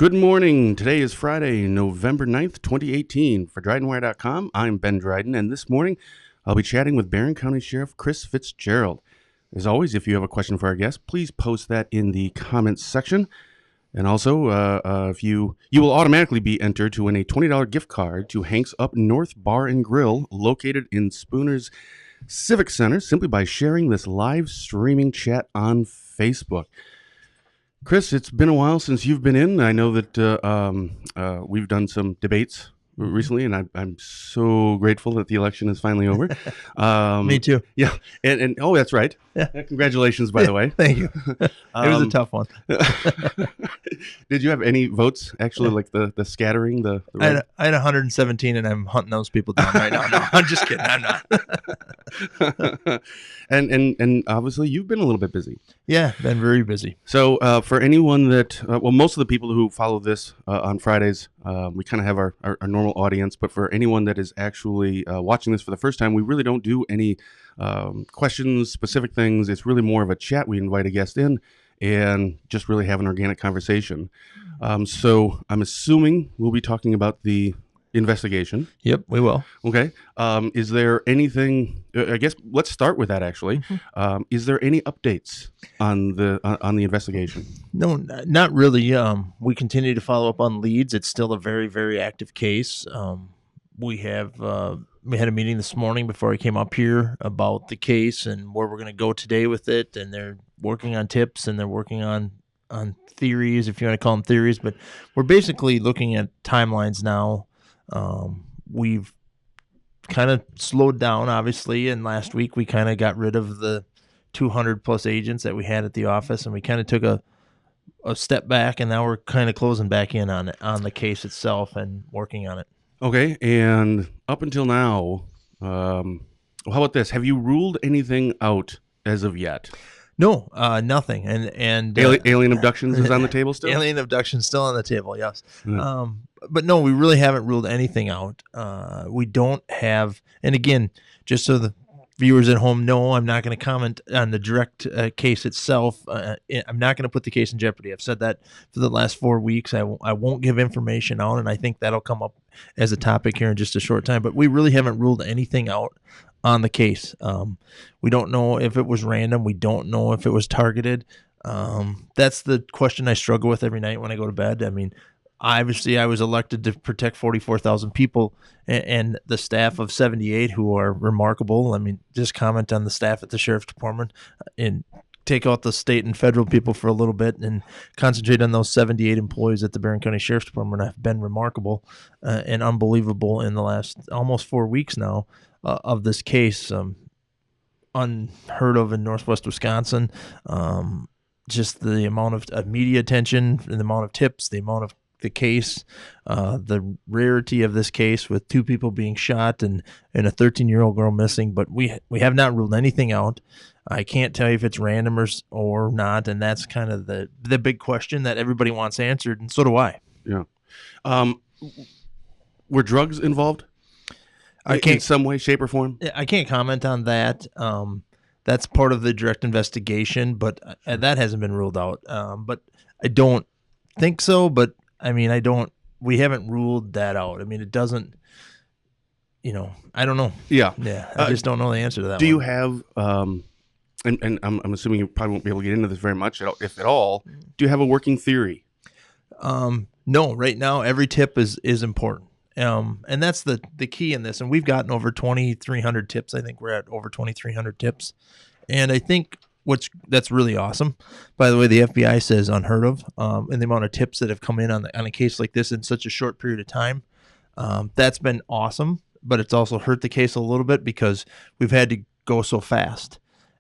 Good morning. Today is Friday, November 9th, 2018. For DrydenWire.com, I'm Ben Dryden, and this morning I'll be chatting with Barron County Sheriff Chris Fitzgerald. As always, if you have a question for our guest, please post that in the comments section. And also, if you will automatically be entered to win a $20 gift card to Hank's Up North Bar and Grill, located in Spooner's Civic Center, simply by sharing this live streaming chat on Facebook. Chris, it's been a while since you've been in. I know that we've done some debates recently, and I'm so grateful that the election is finally over. Me too. Yeah, and oh, that's right. Yeah. Congratulations, by the way. Thank you. It was a tough one. Did you have any votes, actually, like the scattering? I had 117, and I'm hunting those people down right now. No, I'm just kidding. I'm not. and obviously, you've been a little bit busy. Yeah, been very busy. So for anyone that, most of the people who follow this on Fridays, we kind of have our normal audience. But for anyone that is actually watching this for the first time, we really don't do any questions, specific things. It's really more of a chat. We invite a guest in and just really have an organic conversation. So I'm assuming we'll be talking about the investigation. Yep, we will. Okay. Is there anything? I guess let's start with that. Actually, is there any updates on the investigation? No, not really. We continue to follow up on leads. It's still a very, very active case. We had a meeting this morning before I came up here about the case and where we're going to go today with it. And they're working on tips and they're working on theories, if you want to call them theories. But we're basically looking at timelines now. We've kind of slowed down, obviously, and last week we kind of got rid of the 200 plus agents that we had at the office, and we kind of took a step back, and now we're kind of closing back in on the case itself and working on it. Okay, and up until now, how about this? Have you ruled anything out as of yet? No, nothing. And alien abductions is on the table still? Alien abductions still on the table, yes. Yeah. But no, we really haven't ruled anything out. We don't have, and again, just so the viewers at home know, I'm not going to comment on the direct case itself. I'm not going to put the case in jeopardy. I've said that for the last 4 weeks. I won't give information out, and I think that'll come up as a topic here in just a short time. But we really haven't ruled anything out on the case. We don't know if it was random. We don't know if it was targeted. That's the question I struggle with every night when I go to bed. I mean, obviously, I was elected to protect 44,000 people and the staff of 78 who are remarkable. I mean, just comment on the staff at the Sheriff's Department and take out the state and federal people for a little bit and concentrate on those 78 employees at the Barron County Sheriff's Department have been remarkable and unbelievable in the last almost 4 weeks now of this case. Unheard of in Northwest Wisconsin. Just the amount of media attention, and the amount of tips, the amount of the case, the rarity of this case with 2 people being shot and a 13-year-old girl missing. But we have not ruled anything out. I can't tell you if it's random or not, and that's kind of the big question that everybody wants answered, and so do I. Yeah. Were drugs involved? In some way, shape, or form? I can't comment on that. That's part of the direct investigation, but that hasn't been ruled out. But I don't think so. But I mean, we haven't ruled that out. I mean, it doesn't, I don't know. Yeah. I just don't know the answer to that. Do you have, and I'm assuming you probably won't be able to get into this very much, if at all, do you have a working theory? No, right now, every tip is important. And that's the key in this. And we've gotten over 2,300 tips. I think we're at over 2,300 tips. And I think that's really awesome. By the way, the FBI says unheard of, and the amount of tips that have come in on a case like this in such a short period of time. That's been awesome, but it's also hurt the case a little bit because we've had to go so fast.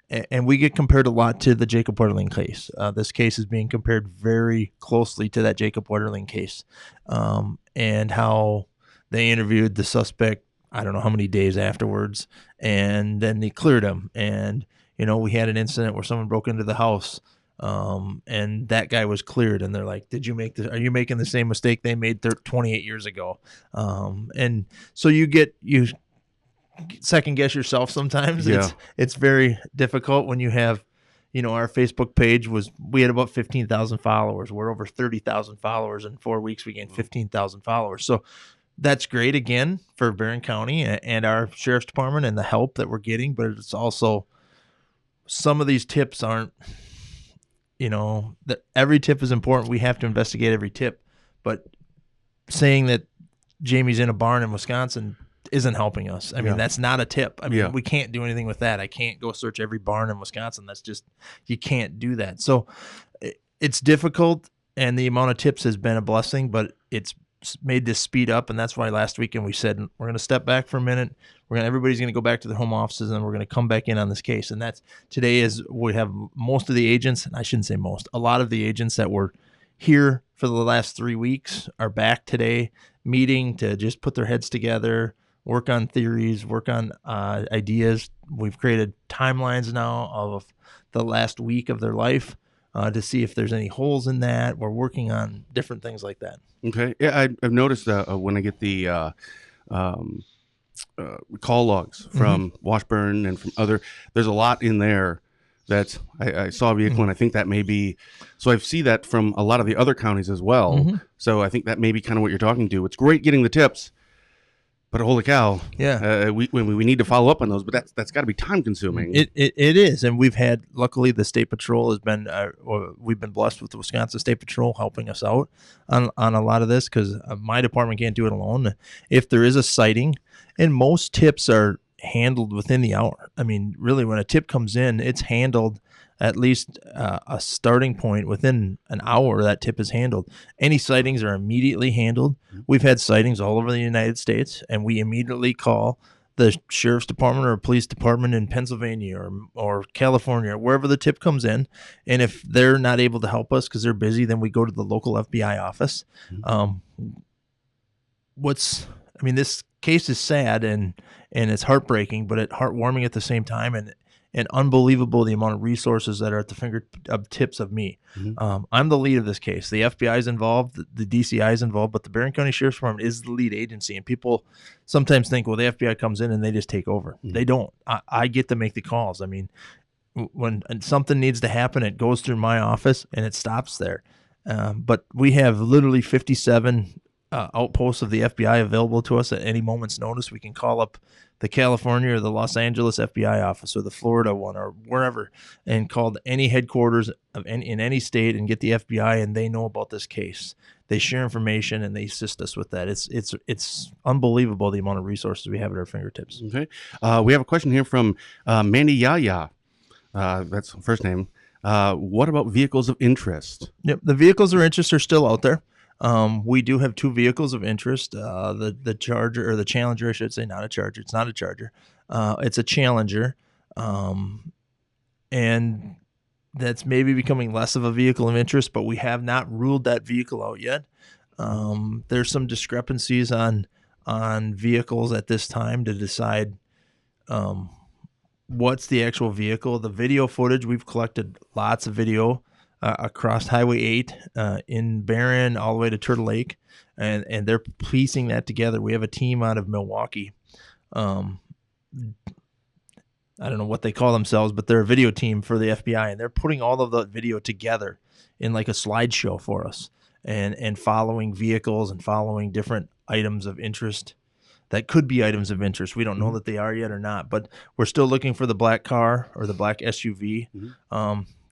And we get compared a lot to the Jacob Wetterling case. This case is being compared very closely to that Jacob Wetterling case, and how they interviewed the suspect, I don't know how many days afterwards, and then they cleared him. And, we had an incident where someone broke into the house, and that guy was cleared. And they're like, are you making the same mistake they made 28 years ago? And so you second guess yourself sometimes. Yeah. It's very difficult when you have, our Facebook page we had about 15,000 followers. We're over 30,000 followers. In 4 weeks, we gained 15,000 followers. So that's great again for Barron County and our sheriff's department and the help that we're getting. But it's also some of these tips aren't, that every tip is important. We have to investigate every tip. But saying that Jayme's in a barn in Wisconsin isn't helping us. I mean, that's not a tip. I mean, we can't do anything with that. I can't go search every barn in Wisconsin. That's just, you can't do that. So it's difficult, and the amount of tips has been a blessing, but it's made this speed up. And that's why last weekend we said, we're going to step back for a minute. Everybody's going to go back to their home offices, and we're going to come back in on this case. And today we have most of the agents, and I shouldn't say most, a lot of the agents that were here for the last 3 weeks are back today, meeting to just put their heads together, work on theories, work on ideas. We've created timelines now of the last week of their life to see if there's any holes in that. We're working on different things like that. Okay. Yeah, I've noticed when I get the call logs from Washburn and from there's a lot in there that I saw a vehicle, and I think that may be, so I see that from a lot of the other counties as well. So I think that may be kind of what you're talking to. It's great getting the tips, but holy cow, we need to follow up on those. But that's got to be time consuming. It is, and we've had, luckily, the State Patrol has been, we've been blessed with the Wisconsin State Patrol helping us out on a lot of this, because my department can't do it alone. If there is a sighting, and most tips are handled within the hour. I mean, really, when a tip comes in, it's handled at least a starting point within an hour. That tip is handled. Any sightings are immediately handled. We've had sightings all over the United States, and we immediately call the sheriff's department or police department in Pennsylvania or California, or wherever the tip comes in. And if they're not able to help us because they're busy, then we go to the local FBI office. This case is sad and it's heartbreaking, but it's heartwarming at the same time, and unbelievable the amount of resources that are at the fingertips of me. I'm the lead of this case. The FBI is involved, the DCI is involved, but the Barron County Sheriff's Department is the lead agency. And people sometimes think, well, the FBI comes in and they just take over. They don't. I get to make the calls. I mean, when something needs to happen, it goes through my office and it stops there. But we have literally 57 outposts of the FBI available to us at any moment's notice. We can call up the California or the Los Angeles FBI office or the Florida one or wherever, and call any headquarters in any state and get the FBI, and they know about this case. They share information and they assist us with that. It's unbelievable the amount of resources we have at our fingertips. Okay. We have a question here from Mandy Yaya. That's the first name. What about vehicles of interest? Yep. The vehicles of interest are still out there. We do have 2 vehicles of interest. The Charger, or the Challenger, I should say, not a Charger. It's not a Charger. It's a Challenger. And that's maybe becoming less of a vehicle of interest, but we have not ruled that vehicle out yet. There's some discrepancies on vehicles at this time to decide what's the actual vehicle. The video footage, we've collected lots of video across Highway 8 in Barron all the way to Turtle Lake, and they're piecing that together. We have a team out of Milwaukee. I don't know what they call themselves, but they're a video team for the FBI, and they're putting all of the video together in like a slideshow for us, and following vehicles and following different items of interest that could be items of interest. We don't know that they are yet or not, but we're still looking for the black car or the black SUV.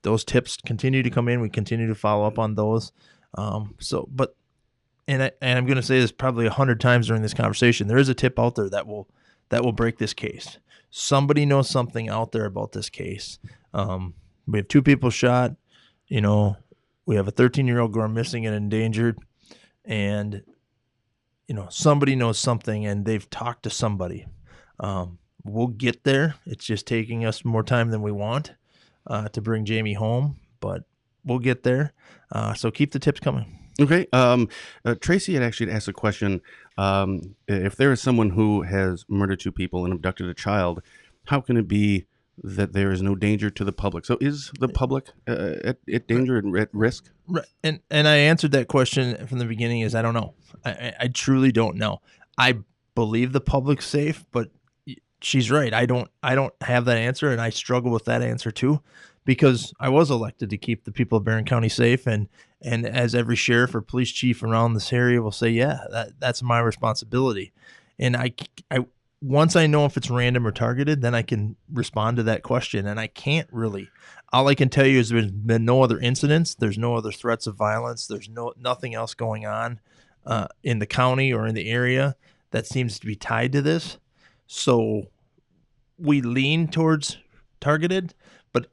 Those tips continue to come in. We continue to follow up on those. I'm going to say this probably 100 times during this conversation. There is a tip out there that will break this case. Somebody knows something out there about this case. We have 2 people shot. We have a 13-year-old girl missing and endangered, and somebody knows something, and they've talked to somebody. We'll get there. It's just taking us more time than we want to bring Jayme home, but we'll get there. So keep the tips coming. Okay. Tracy had actually asked a question. If there is someone who has murdered 2 people and abducted a child, how can it be that there is no danger to the public? So is the public at danger and at risk? Right. And I answered that question from the beginning is I don't know. I truly don't know. I believe the public's safe, but she's right. I don't have that answer, and I struggle with that answer too, because I was elected to keep the people of Barron County safe. And as every sheriff or police chief around this area will say, yeah, that's my responsibility. And I once I know if it's random or targeted, then I can respond to that question. And I can't really. All I can tell you is there's been no other incidents. There's no other threats of violence. There's nothing else going on in the county or in the area that seems to be tied to this. So we lean towards targeted, but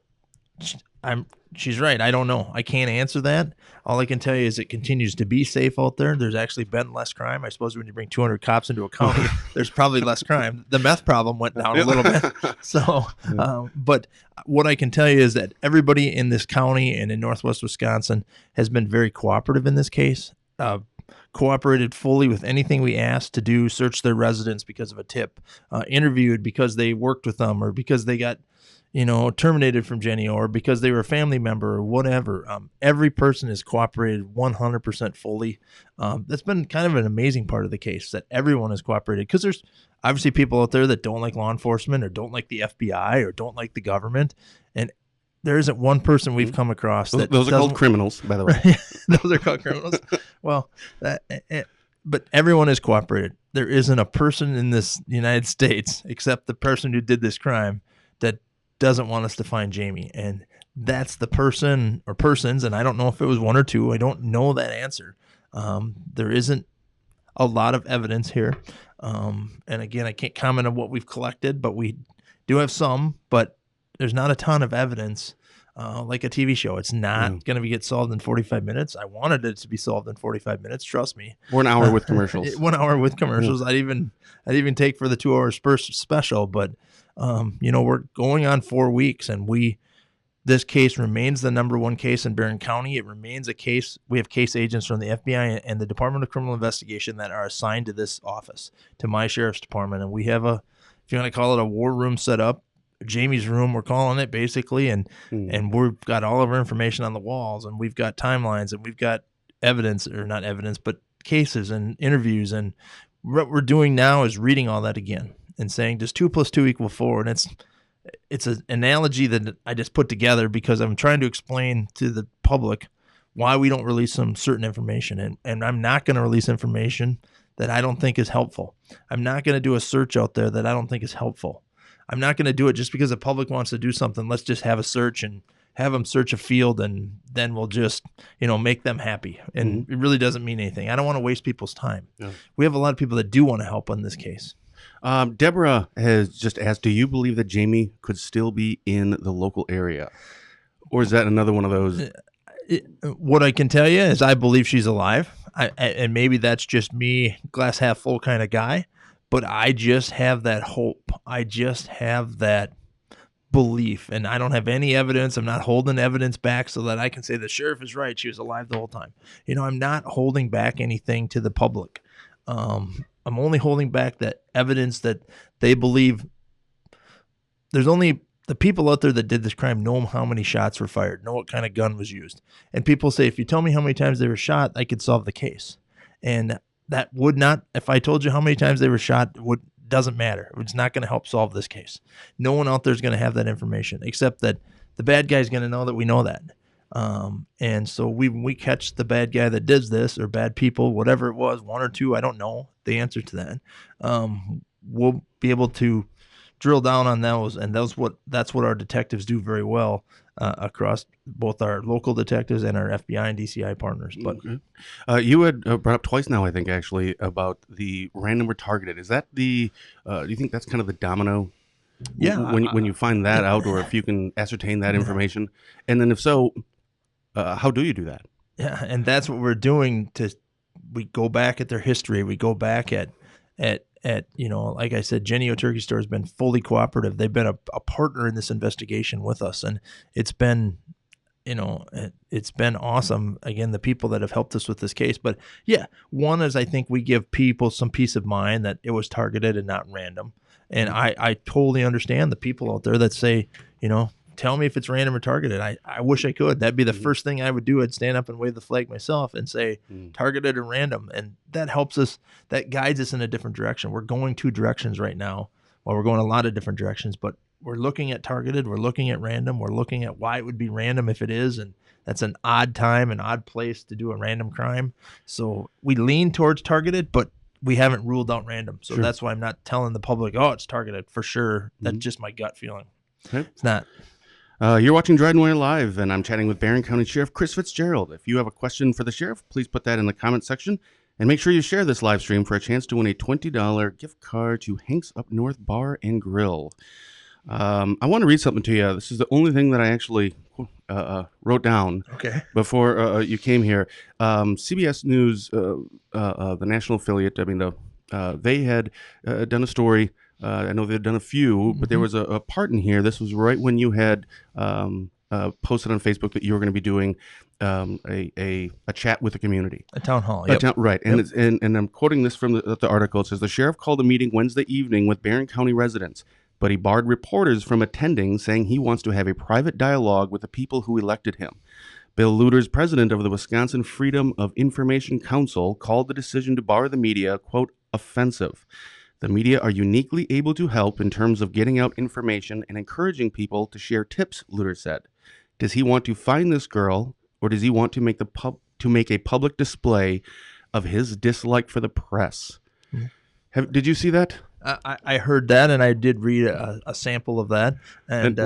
she's right. I don't know. I can't answer that. All I can tell you is it continues to be safe out there. There's actually been less crime. I suppose when you bring 200 cops into a county, there's probably less crime. The meth problem went down a little bit. So, but what I can tell you is that everybody in this county and in Northwest Wisconsin has been very cooperative in this case. Cooperated fully with anything we asked to do, search their residence because of a tip, interviewed because they worked with them or because they got, terminated from Jenny or because they were a family member or whatever. Every person has cooperated 100% fully. That's been kind of an amazing part of the case that everyone has cooperated, because there's obviously people out there that don't like law enforcement or don't like the FBI or don't like the government. And there isn't one person we've come across that those are called criminals, by the way. Those are called criminals. Well, but everyone has cooperated. There isn't a person in this United States, except the person who did this crime, that doesn't want us to find Jayme. And that's the person or persons. And I don't know if it was one or two. I don't know that answer. There isn't a lot of evidence here. And again, I can't comment on what we've collected, but we do have some, but there's not a ton of evidence. Like a TV show, it's not going to get solved in 45 minutes. I wanted it to be solved in 45 minutes. Trust me. Or an hour with commercials. 1 hour with commercials. I'd even take for the 2 hours special. But we're going on 4 weeks, and this case remains the number one case in Barron County. It remains a case. We have case agents from the FBI and the Department of Criminal Investigation that are assigned to this office, to my sheriff's department, and we have if you want to call it, a war room set up. Jayme's room, we're calling it, basically, and we've got all of our information on the walls, and we've got timelines, and we've got evidence, or not evidence, but cases and interviews. And what we're doing now is reading all that again and saying, does 2 + 2 = 4? And it's an analogy that I just put together because I'm trying to explain to the public why we don't release some certain information. And I'm not going to release information that I don't think is helpful. I'm not going to do a search out there that I don't think is helpful. I'm not going to do it just because the public wants to do something. Let's just have a search and have them search a field, and then we'll just, make them happy. And it really doesn't mean anything. I don't want to waste people's time. Yeah. We have a lot of people that do want to help on this case. Deborah has just asked, do you believe that Jayme could still be in the local area? Or is that another one of those? What I can tell you is I believe she's alive. And maybe that's just me, glass half full kind of guy. But I just have that hope. I just have that belief. And I don't have any evidence. I'm not holding evidence back so that I can say the sheriff is right. She was alive the whole time. I'm not holding back anything to the public. I'm only holding back that evidence that they believe. There's only the people out there that did this crime know how many shots were fired, know what kind of gun was used. And people say, if you tell me how many times they were shot, I could solve the case. And that would not, if I told you how many times they were shot, doesn't matter. It's not going to help solve this case. No one out there is going to have that information, except that the bad guy is going to know that we know that. And so we catch the bad guy that does this, or bad people, whatever it was, 1 or 2, I don't know the answer to that. We'll be able to drill down on those, and that's what our detectives do very well. Across both our local detectives and our FBI and DCI partners. But you had brought up twice now, I think, actually, about the random or targeted. Is that do you think that's kind of the domino? Yeah. When you find that out, or if you can ascertain that information, and then if so, how do you do that? Yeah, and that's what we're doing. We go back at their history. We go back at like I said, Jenny O'Turkey Store has been fully cooperative. They've been a partner in this investigation with us, and it's been awesome. Again, the people that have helped us with this case. But yeah, one is I think we give people some peace of mind that it was targeted and not random. And I totally understand the people out there that say, tell me if it's random or targeted. I wish I could. That'd be the first thing I would do. I'd stand up and wave the flag myself and say targeted or random. And that helps us, that guides us in a different direction. We're going 2 directions right now. Well, we're going a lot of different directions, but looking at targeted, we're looking at random, we're looking at why it would be random if it is, and that's an odd time, an odd place to do a random crime. So we lean towards targeted, but we haven't ruled out random. So that's why I'm not telling the public, oh, it's targeted for sure. That's just my gut feeling. Okay. It's not. You're watching Dryden Wire Live, and I'm chatting with Barron County Sheriff Chris Fitzgerald. If you have a question for the sheriff, please put that in the comment section. And make sure you share this live stream for a chance to win a $20 gift card to Hank's Up North Bar and Grill. I want to read something to you. This is the only thing that I actually wrote down before you came here. CBS News, the national affiliate, I mean, they had done a story. I know they've done a few, but there was a part in here. This was right when you had posted on Facebook that you were going to be doing a chat with the community. A town hall, right. And, and I'm quoting this from the article. It says, the sheriff called a meeting Wednesday evening with Barron County residents, but he barred reporters from attending, saying he wants to have a private dialogue with the people who elected him. Bill Luter's president of the Wisconsin Freedom of Information Council called the decision to bar the media, quote, offensive. The media are uniquely able to help in terms of getting out information and encouraging people to share tips, Luter said. Does he want to find this girl, or does he want to make a public display of his dislike for the press? Did you see that? I heard that, and I did read a sample of that. And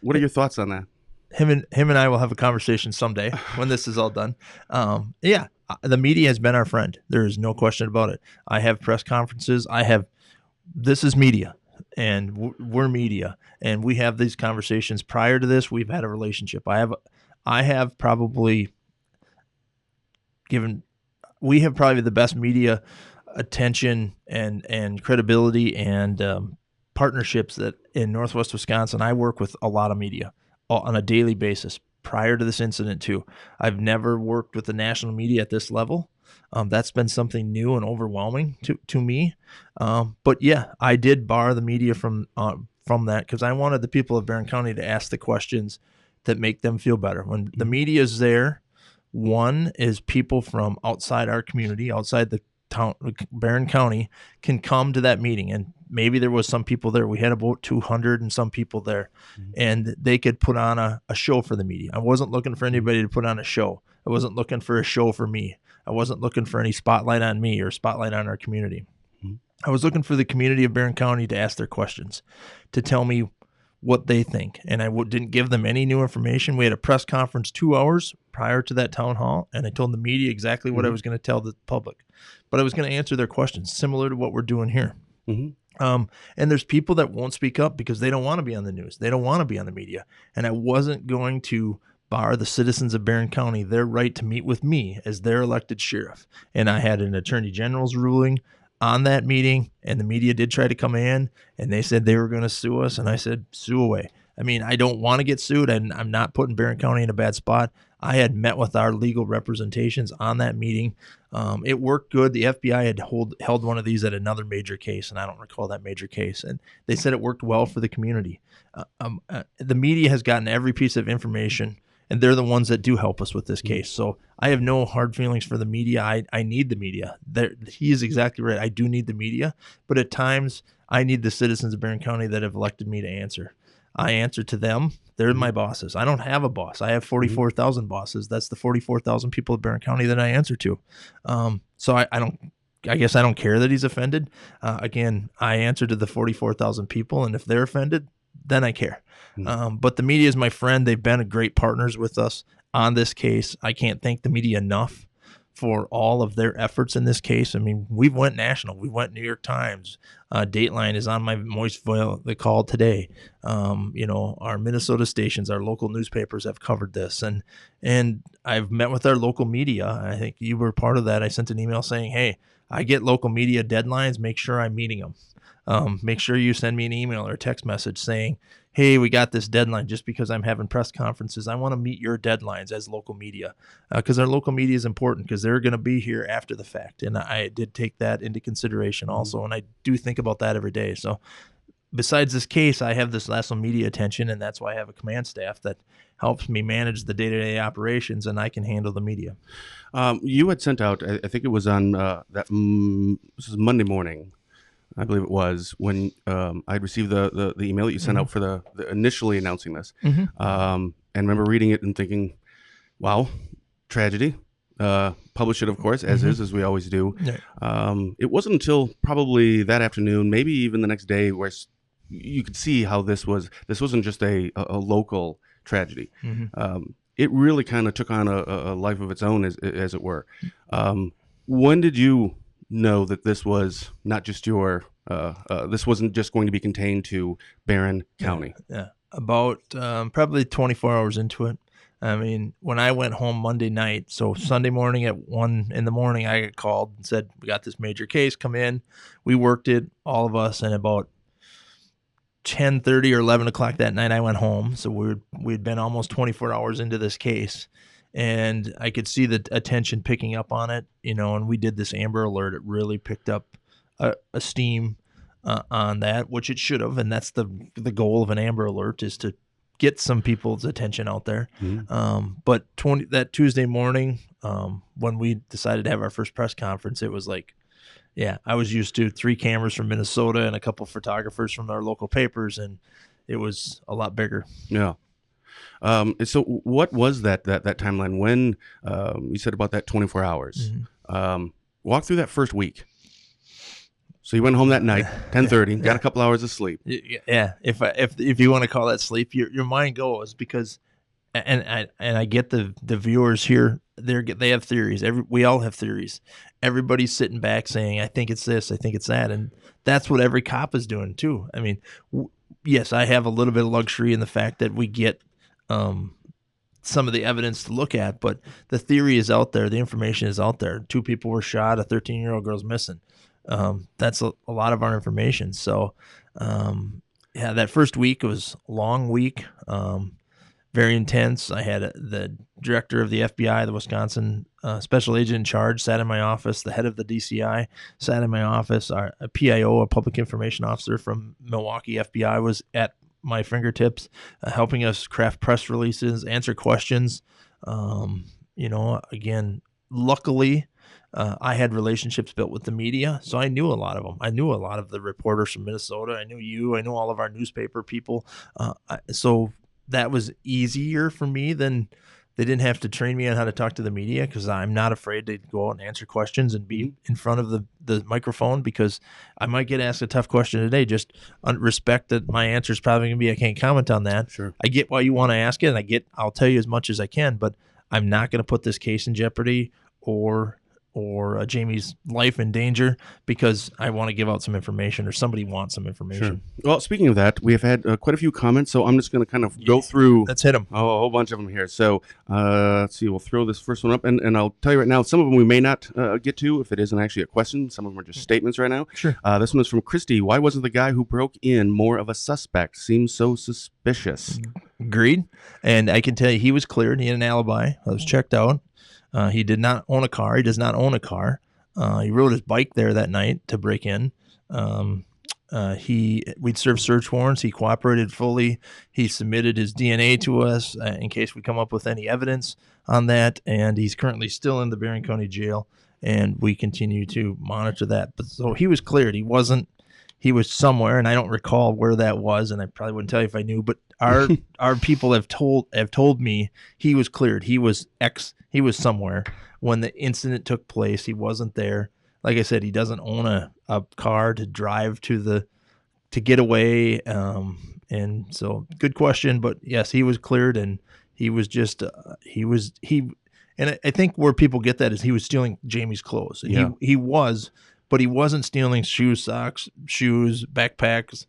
what are your thoughts on that? Him and I will have a conversation someday when this is all done. The media has been our friend. There is no question about it. I have press conferences. This is media, and we're media, and we have these conversations. Prior to this, we've had a relationship. We have probably the best media attention and credibility and partnerships that in Northwest Wisconsin. I work with a lot of media on a daily basis. Prior to this incident too, I've never worked with the national media at this level. That's been something new and overwhelming to me. But yeah, I did bar the media from that because I wanted the people of Barron County to ask the questions that make them feel better. When the media is there, one is people from outside our community, outside the town, Barron County, can come to that meeting. And maybe there was some people there. We had about 200 and some people there, and they could put on a show for the media. I wasn't looking for anybody to put on a show. I wasn't looking for a show for me. I wasn't looking for any spotlight on me or spotlight on our community. I was looking for the community of Barron County to ask their questions, to tell me what they think. And I didn't give them any new information. We had a press conference 2 hours prior to that town hall, and I told the media exactly what I was going to tell the public. But I was going to answer their questions, similar to what we're doing here. And there's people that won't speak up because they don't want to be on the news. They don't want to be on the media. And I wasn't going to bar the citizens of Barron County their right to meet with me as their elected sheriff. And I had an attorney general's ruling on that meeting, and the media did try to come in, and they said they were going to sue us, and I said, sue away. I mean, I don't want to get sued, and I'm not putting Barron County in a bad spot. I had met with our legal representations on that meeting. It worked good. The FBI had held one of these at another major case, and I don't recall that major case, and they said it worked well for the community. The media has gotten every piece of information, and they're the ones that do help us with this case. So I have no hard feelings for the media. I need the media. He is exactly right. I do need the media, but at times I need the citizens of Barron County that have elected me to answer. I answer to them. They're my bosses. I don't have a boss. I have 44,000 bosses. That's the 44,000 people of Barron County that I answer to. So I guess I don't care that he's offended. Again, I answer to the 44,000 people, and if they're offended, then I care. But the media is my friend. They've been great partners with us on this case. I can't thank the media enough for all of their efforts in this case. I mean, we went national. We went New York Times. Dateline is on my Moistville, the call today. Our Minnesota stations, our local newspapers have covered this. And I've met with our local media. I think you were part of that. I sent an email saying, hey, I get local media deadlines. Make sure I'm meeting them. Make sure you send me an email or a text message saying, hey, we got this deadline. Just because I'm having press conferences, I want to meet your deadlines as local media, because our local media is important because they're going to be here after the fact. And I did take that into consideration also. And I do think about that every day. So besides this case, I have this national media attention, and that's why I have a command staff that helps me manage the day-to-day operations, and I can handle the media. You had sent out, I think it was on this is Monday morning, I believe it was when I'd received the email that you sent out for the initially announcing this, and remember reading it and thinking, "Wow, tragedy." Publish it, of course, as we always do. Yeah. It wasn't until probably that afternoon, maybe even the next day, where you could see how this wasn't just a local tragedy. It really kind of took on a life of its own, as it were. When did you know that this was not just this wasn't just going to be contained to Barron County? Yeah. About probably 24 hours into it. I mean, when I went home Monday night, so Sunday morning at 1 in the morning, I got called and said, we got this major case, come in. We worked it, all of us, and about 10:30 or 11 o'clock that night, I went home. So we'd been almost 24 hours into this case, and I could see the attention picking up on it, and we did this Amber Alert. It really picked up a steam on that, which it should have, and that's the goal of an Amber Alert, is to get some people's attention out there. But that Tuesday morning, when we decided to have our first press conference, it was like, yeah, I was used to 3 cameras from Minnesota and a couple photographers from our local papers, and it was a lot bigger. Yeah. So what was that timeline when you said about that 24 hours? Walk through that first week. So you went home that night, 10:30, got a couple hours of sleep. Yeah, if you want to call that sleep, your mind goes, because, and I get the viewers here, they have theories. We all have theories. Everybody's sitting back saying, I think it's this, I think it's that, and that's what every cop is doing too. I mean, yes, I have a little bit of luxury in the fact that we get some of the evidence to look at, but the theory is out there, the information is out there. 2 people were shot, a 13-year-old girl's missing. That's a lot of our information. So, yeah, that first week was a long week, very intense. I had the director of the FBI, the Wisconsin special agent in charge, sat in my office. The head of the DCI sat in my office. Our PIO, a public information officer from Milwaukee FBI, was at my fingertips, helping us craft press releases, answer questions. Again, luckily, I had relationships built with the media, so I knew a lot of them. I knew a lot of the reporters from Minnesota. I knew you. I knew all of our newspaper people. So that was easier for me than they didn't have to train me on how to talk to the media, because I'm not afraid to go out and answer questions and be in front of the microphone, because I might get asked a tough question today. Just respect that my answer is probably going to be, I can't comment on that. Sure. I get why you want to ask it, and I'll tell you as much as I can, but I'm not going to put this case in jeopardy or Jayme's life in danger because I want to give out some information, or somebody wants some information. Sure. Well, speaking of that, we have had quite a few comments, so I'm just going to kind of go through. Let's hit them. A whole bunch of them here. So let's see. We'll throw this first one up, and I'll tell you right now, some of them we may not get to if it isn't actually a question. Some of them are just statements right now. Sure. This one is from Christy. Why wasn't the guy who broke in more of a suspect? Seems so suspicious. Agreed. And I can tell you, he was cleared. He had an alibi. I was checked out. He did not own a car. He does not own a car. He rode his bike there that night to break in. We'd served search warrants. He cooperated fully. He submitted his DNA to us in case we come up with any evidence on that. And he's currently still in the Barron County Jail, and we continue to monitor that. But so he was cleared. He was somewhere, and I don't recall where that was, and I probably wouldn't tell you if I knew. But our people have told me he was cleared. He was somewhere when the incident took place. He wasn't there. Like I said, he doesn't own a car to drive to get away. And so, good question. But yes, he was cleared, and he was just And I think where people get that is he was stealing Jayme's clothes. Yeah. He was. But he wasn't stealing shoes, socks, shoes, backpacks,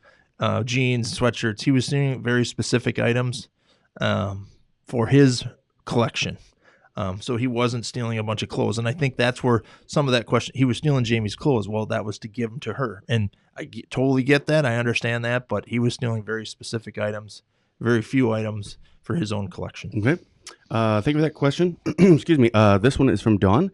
jeans, sweatshirts. He was stealing very specific items for his collection. So he wasn't stealing a bunch of clothes. And I think that's where some of that question, he was stealing Jayme's clothes. Well, that was to give them to her. And I totally get that. I understand that. But he was stealing very specific items, very few items for his own collection. Okay. Thank you for that question. Excuse me. This one is from Dawn.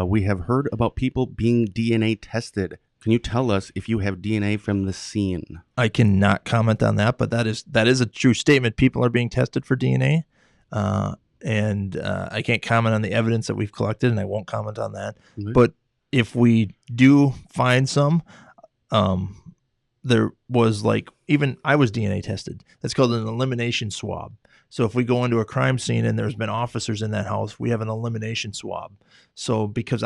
We have heard about people being DNA tested. Can you tell us if you have DNA from the scene? I cannot comment on that, but that is a true statement. People are being tested for DNA, and I can't comment on the evidence that we've collected, and I won't comment on that. Okay. But if we do find some, there was even I was DNA tested. That's called an elimination swab. So if we go into a crime scene and there's been officers in that house, we have an elimination swab. So because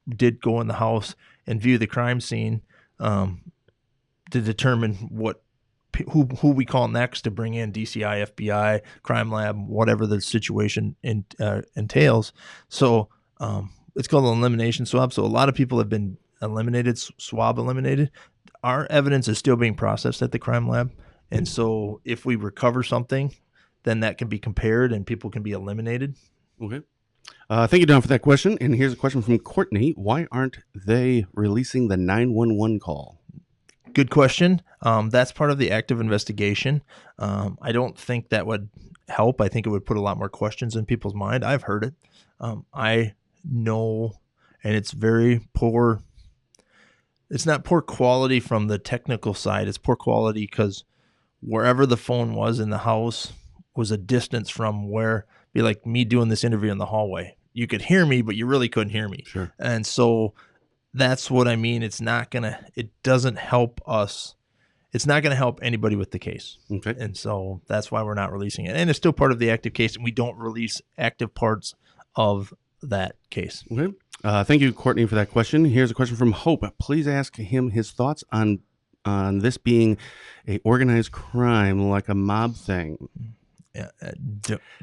did go in the house and view the crime scene to determine who we call next to bring in DCI, FBI, crime lab, whatever the situation entails. So it's called an elimination swab. So a lot of people have been swab eliminated. Our evidence is still being processed at the crime lab. And so if we recover something, then that can be compared and people can be eliminated. Okay. Thank you, Don, for that question. And here's a question from Courtney. Why aren't they releasing the 911 call? Good question. That's part of the active investigation. I don't think that would help. I think it would put a lot more questions in people's mind. I've heard it. I know, and it's very poor. It's not poor quality from the technical side. It's poor quality because wherever the phone was in the house was a distance from where, be like me doing this interview in the hallway. You could hear me, but you really couldn't hear me. Sure. And so that's what I mean. It doesn't help us. It's not going to help anybody with the case. Okay. And so that's why we're not releasing it. And it's still part of the active case, and we don't release active parts of that case. Okay. Thank you, Courtney, for that question. Here's a question from Hope. Please ask him his thoughts on this being a organized crime, like a mob thing. Yeah,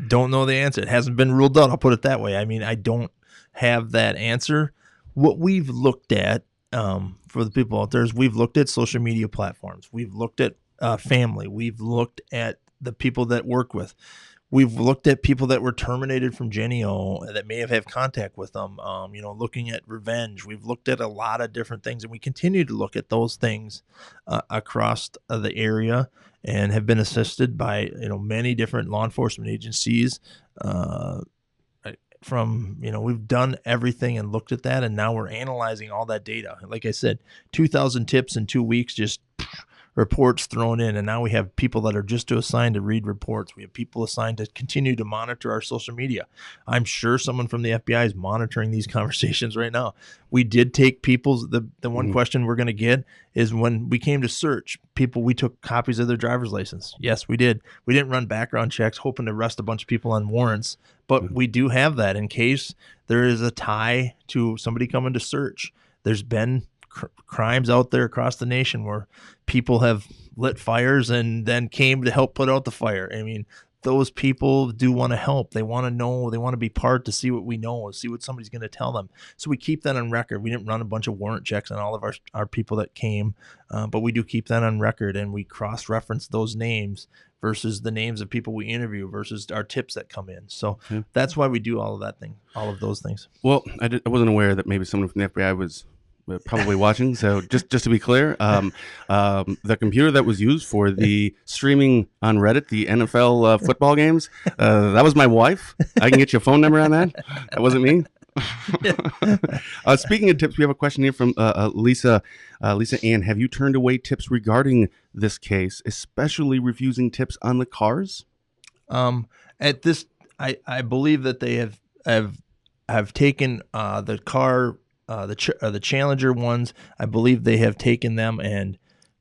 don't know the answer. It hasn't been ruled out. I'll put it that way. I mean, I don't have that answer. What we've looked at for the people out there is we've looked at social media platforms. We've looked at family. We've looked at the people that work with. We've looked at people that were terminated from Genio that may have had contact with them, looking at revenge. We've looked at a lot of different things, and we continue to look at those things across the area and have been assisted by, many different law enforcement agencies. We've done everything and looked at that, and now we're analyzing all that data. Like I said, 2,000 tips in 2 weeks, just reports thrown in, and now we have people that are just assigned to read reports. We have people assigned to continue to monitor our social media. I'm sure someone from the FBI is monitoring these conversations right now. We did take people's the one question we're going to get is when we came to search people, we took copies of their driver's license. Yes, we did. We didn't run background checks hoping to arrest a bunch of people on warrants, but we do have that in case there is a tie to somebody coming to search. There's been crimes out there across the nation where people have lit fires and then came to help put out the fire. I mean, those people do want to help. They want to know, they want to be part to see what we know, see what somebody's going to tell them. So we keep that on record. We didn't run a bunch of warrant checks on all of our people that came, but we do keep that on record, and we cross-reference those names versus the names of people we interview versus our tips that come in. So that's why we do all of those things. Well, I wasn't aware that maybe someone from the FBI was probably watching. So just to be clear, the computer that was used for the streaming on Reddit, the NFL football games, that was my wife. I can get you a phone number on that. That wasn't me. Speaking of tips, we have a question here from Lisa. Lisa Ann, have you turned away tips regarding this case, especially refusing tips on the cars? At this, I believe that they have taken the car. The Challenger ones, I believe they have taken them and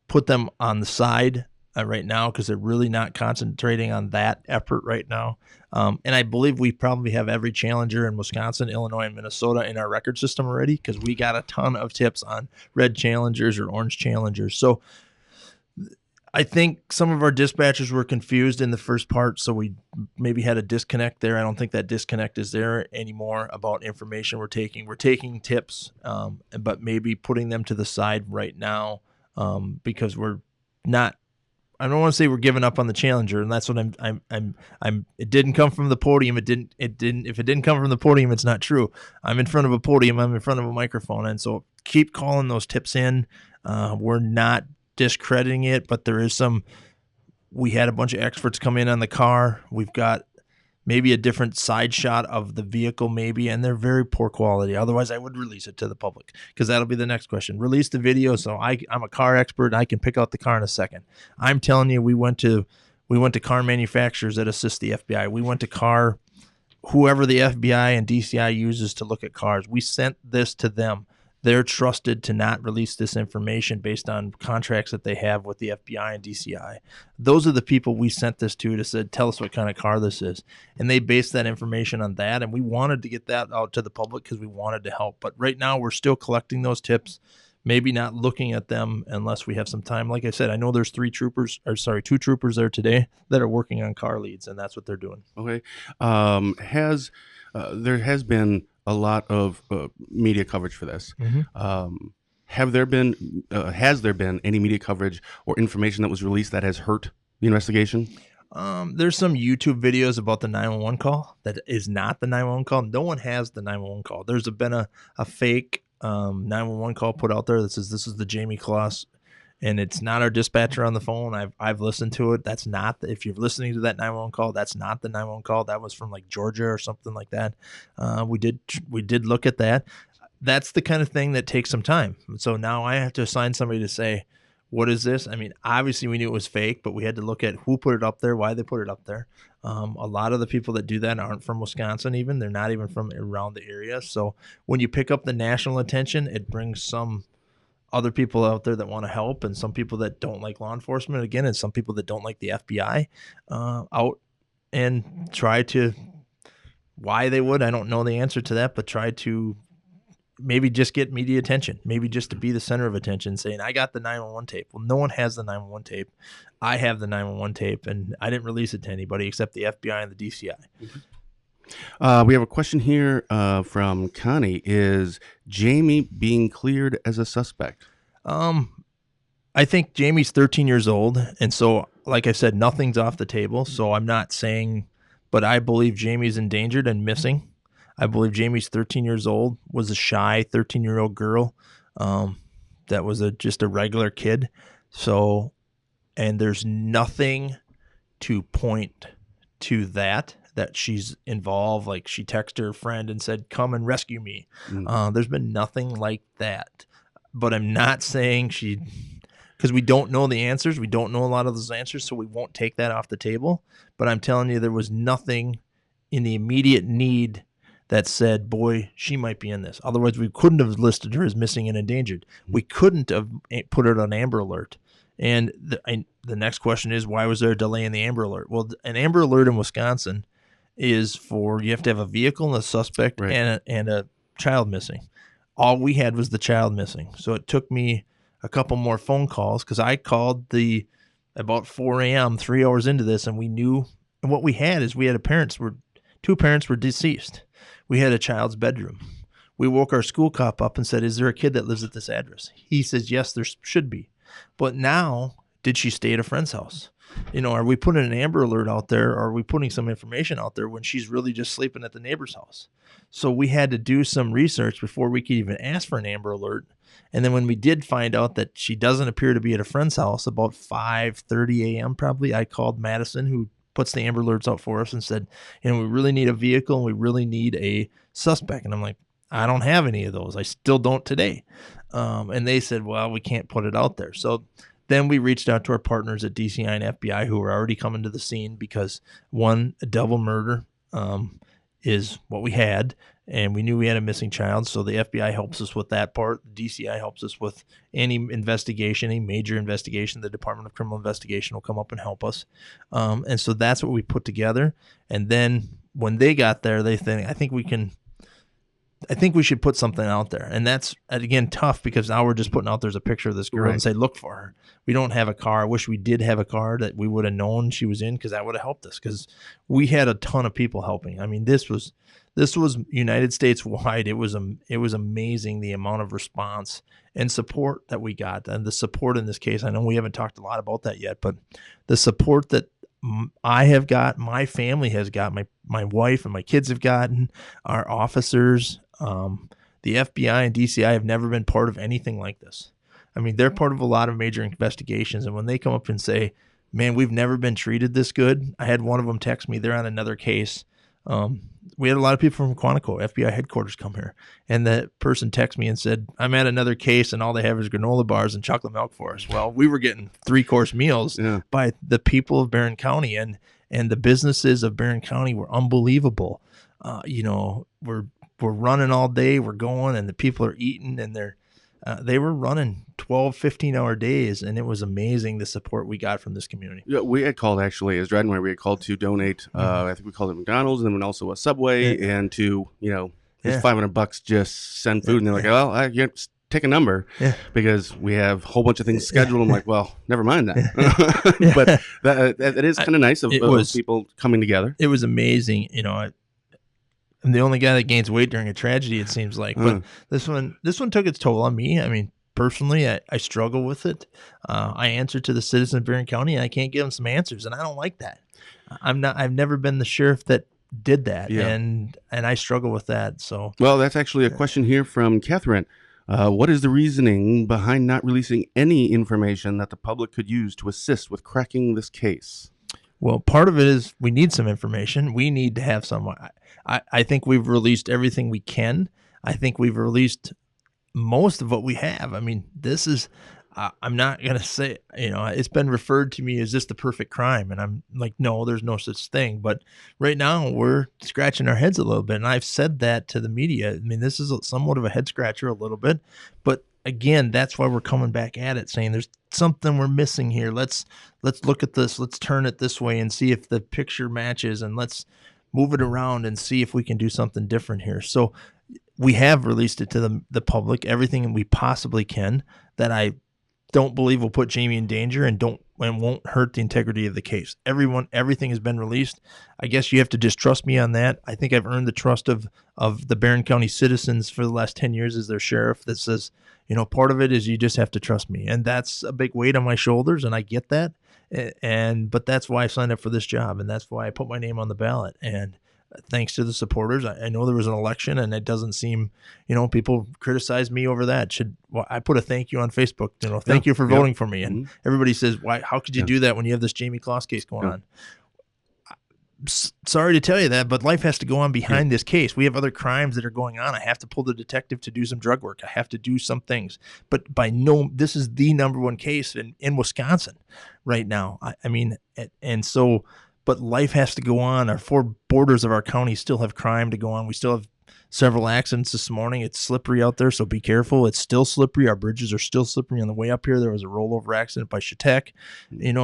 put them on the side right now because they're really not concentrating on that effort right now. And I believe we probably have every Challenger in Wisconsin, Illinois, and Minnesota in our record system already because we got a ton of tips on red Challengers or orange Challengers. So I think some of our dispatchers were confused in the first part, so we maybe had a disconnect there. I don't think that disconnect is there anymore about information we're taking. We're taking tips, but maybe putting them to the side right now because we're not. I don't want to say we're giving up on the Challenger, and that's what I'm. It didn't come from the podium. It didn't. If it didn't come from the podium, it's not true. I'm in front of a podium. I'm in front of a microphone, and so keep calling those tips in. We're not discrediting it, but there is we had a bunch of experts come in on the car. We've got maybe a different side shot of the vehicle maybe, and they're very poor quality. Otherwise I would release it to the public because that'll be the next question. Release the video. So I'm a car expert. I can pick out the car in a second. I'm telling you, we went to car manufacturers that assist the FBI. We went to whoever the FBI and DCI uses to look at cars. We sent this to them. they're trusted to not release this information based on contracts that they have with the FBI and DCI. Those are the people we sent this to said, tell us what kind of car this is. And they based that information on that. And we wanted to get that out to the public because we wanted to help. But right now we're still collecting those tips, maybe not looking at them unless we have some time. Like I said, I know there's two troopers there today that are working on car leads, and that's what they're doing. Okay. There has been a lot of media coverage for this. Has there been any media coverage or information that was released that has hurt the investigation? There's some YouTube videos about the 911 call that is not the 911 call. No one has the 911 call. There's been a fake 911 call put out there that says this is the Jayme Claus, and it's not our dispatcher on the phone. I've listened to it. That's not if you're listening to that 911 call, that's not the 911 call. That was from like Georgia or something like that. We did look at that. That's the kind of thing that takes some time. So now I have to assign somebody to say, what is this? I mean, obviously we knew it was fake, but we had to look at who put it up there, why they put it up there. A lot of the people that do that aren't from Wisconsin even. They're not even from around the area. So when you pick up the national attention, it brings some other people out there that want to help and some people that don't like law enforcement, again, and some people that don't like the FBI out and try to, why they would, I don't know the answer to that, but try to maybe just get media attention, maybe just to be the center of attention, saying, I got the 911 tape. Well, no one has the 911 tape. I have the 911 tape, and I didn't release it to anybody except the FBI and the DCI. We have a question here from Connie. Is Jayme being cleared as a suspect? I think Jayme's 13 years old, and so, like I said, nothing's off the table, so I'm not saying, but I believe Jayme's endangered and missing. I believe Jayme's 13 years old, was a shy 13-year-old girl that was just a regular kid. So, and there's nothing to point to that she's involved. Like she texted her friend and said, come and rescue me. There's been nothing like that. But I'm not saying because we don't know the answers. We don't know a lot of those answers, so we won't take that off the table. But I'm telling you, there was nothing in the immediate need that said, boy, she might be in this. Otherwise, we couldn't have listed her as missing and endangered. We couldn't have put it on Amber Alert. And the next question is, why was there a delay in the Amber Alert? Well, an Amber Alert in Wisconsin is for, you have to have a vehicle and a suspect, right, and a child missing. All we had was the child missing. So it took me a couple more phone calls because I called about 4 a.m., 3 hours into this, and we knew, and what we had is we had two parents were deceased. We had a child's bedroom. We woke our school cop up and said, is there a kid that lives at this address? He says, yes, there should be. But now, did she stay at a friend's house? Are we putting an Amber Alert out there, or are we putting some information out there when she's really just sleeping at the neighbor's house? So we had to do some research before we could even ask for an Amber Alert. And then when we did find out that she doesn't appear to be at a friend's house, about 5:30 a.m. probably, I called Madison, who puts the Amber Alerts out for us, and said, we really need a vehicle and we really need a suspect. And I'm like, I don't have any of those. I still don't today. And they said, well, we can't put it out there. So then we reached out to our partners at DCI and FBI who were already coming to the scene because, one, a double murder is what we had, and we knew we had a missing child. So the FBI helps us with that part. The DCI helps us with any investigation, any major investigation. The Department of Criminal Investigation will come up and help us. And so that's what we put together. And then when they got there, they think, I think we should put something out there. And that's, again, tough because now we're just putting out there's a picture of this girl, right, and say, look for her. We don't have a car. I wish we did have a car that we would have known she was in, because that would have helped us, because we had a ton of people helping. I mean, this was United States wide. It was amazing the amount of response and support that we got. And the support in this case, I know we haven't talked a lot about that yet, but the support that I have got, my family has got, my wife and my kids have gotten, our officers, the FBI and DCI have never been part of anything like this. I mean, they're part of a lot of major investigations. And when they come up and say, man, we've never been treated this good. I had one of them text me. They're on another case. We had a lot of people from Quantico, FBI headquarters, come here. And that person texted me and said, I'm at another case and all they have is granola bars and chocolate milk for us. Well, we were getting 3-course meals by the people of Barron County, and the businesses of Barron County were unbelievable. we're running all day, we're going, and the people are eating, and they were running 12, 15-hour days, and it was amazing the support we got from this community. Yeah, we had called actually as Drydenware. We had called to donate. I think we called it McDonald's, and then also a Subway, and to it's $500 just send food. And they're like, well, take a number because we have a whole bunch of things scheduled. I'm like, well, never mind that. But that is kind of nice of people coming together. It was amazing. I'm the only guy that gains weight during a tragedy, it seems like. But this one took its toll on me. I mean, personally, I struggle with it. I answer to the citizens of Barron County, and I can't give them some answers, and I don't like that. I've never been the sheriff that did that, and I struggle with that. So, well, that's actually a question here from Catherine. What is the reasoning behind not releasing any information that the public could use to assist with cracking this case? Well, part of it is we need some information. We need to have some. I think we've released everything we can. I think we've released most of what we have. I mean, this is, I'm not going to say, it's been referred to me as this the perfect crime. And I'm like, no, there's no such thing. But right now we're scratching our heads a little bit. And I've said that to the media. I mean, this is somewhat of a head scratcher a little bit, but again, that's why we're coming back at it, saying there's something we're missing here. Let's look at this. Let's turn it this way and see if the picture matches, and let's move it around and see if we can do something different here. So we have released it to the public, everything we possibly can, that I don't believe will put Jayme in danger and won't hurt the integrity of the case. Everything has been released. I guess you have to just trust me on that. I think I've earned the trust of the Barron County citizens for the last 10 years as their sheriff that says, part of it is you just have to trust me. And that's a big weight on my shoulders, and I get that. But that's why I signed up for this job, and that's why I put my name on the ballot. And thanks to the supporters, I know there was an election, and it doesn't seem, people criticize me over that. I put a thank you on Facebook, thank you for voting for me. And everybody says, why, how could you do that when you have this Jayme Closs case going on? Sorry to tell you that, but life has to go on behind this case. We have other crimes that are going on. I have to pull the detective to do some drug work. I have to do some things, but this is the number one case in Wisconsin right now. But life has to go on. Our four borders of our county still have crime to go on. We still have several accidents this morning. It's slippery out there, so be careful. It's still slippery. Our bridges are still slippery. On the way up here, there was a rollover accident by Chautauqua,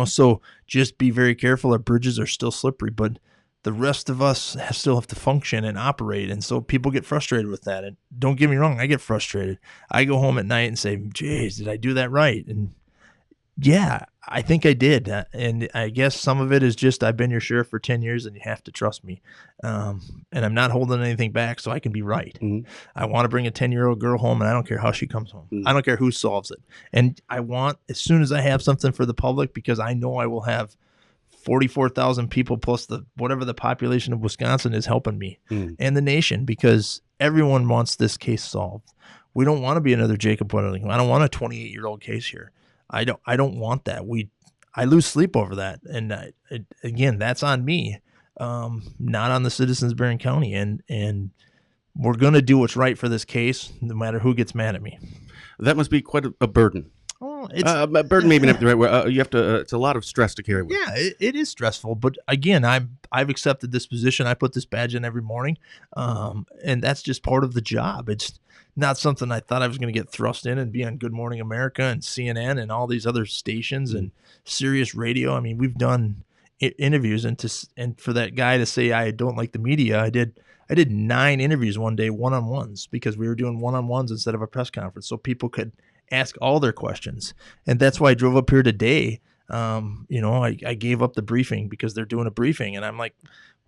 so just be very careful. Our bridges are still slippery, but the rest of us still have to function and operate, and so people get frustrated with that. And don't get me wrong, I get frustrated. I go home at night and say, geez, did I do that right? And yeah, I think I did. And I guess some of it is just I've been your sheriff for 10 years and you have to trust me. And I'm not holding anything back so I can be right. Mm-hmm. I want to bring a 10-year-old girl home, and I don't care how she comes home. Mm-hmm. I don't care who solves it. And I want, as soon as I have something for the public, because I know I will have 44,000 people plus whatever the population of Wisconsin is helping me and the nation, because everyone wants this case solved. We don't want to be another Jacob Wetterling. I don't want a 28-year-old case here. I don't want that. I lose sleep over that. And again, that's on me, not on the citizens of Barron County. And we're going to do what's right for this case, no matter who gets mad at me. That must be quite a burden. Oh, a burden maybe not the right word. You have to. It's a lot of stress to carry with. Yeah, it is stressful. But again, I've accepted this position. I put this badge in every morning, and that's just part of the job. It's not something I thought I was going to get thrust in and be on Good Morning America and CNN and all these other stations and Sirius Radio. I mean, we've done interviews, and for that guy to say I don't like the media, I did 9 interviews one day, one-on-ones, because we were doing one-on-ones instead of a press conference, so people could ask all their questions. And that's why I drove up here today. I gave up the briefing because they're doing a briefing, and I'm like,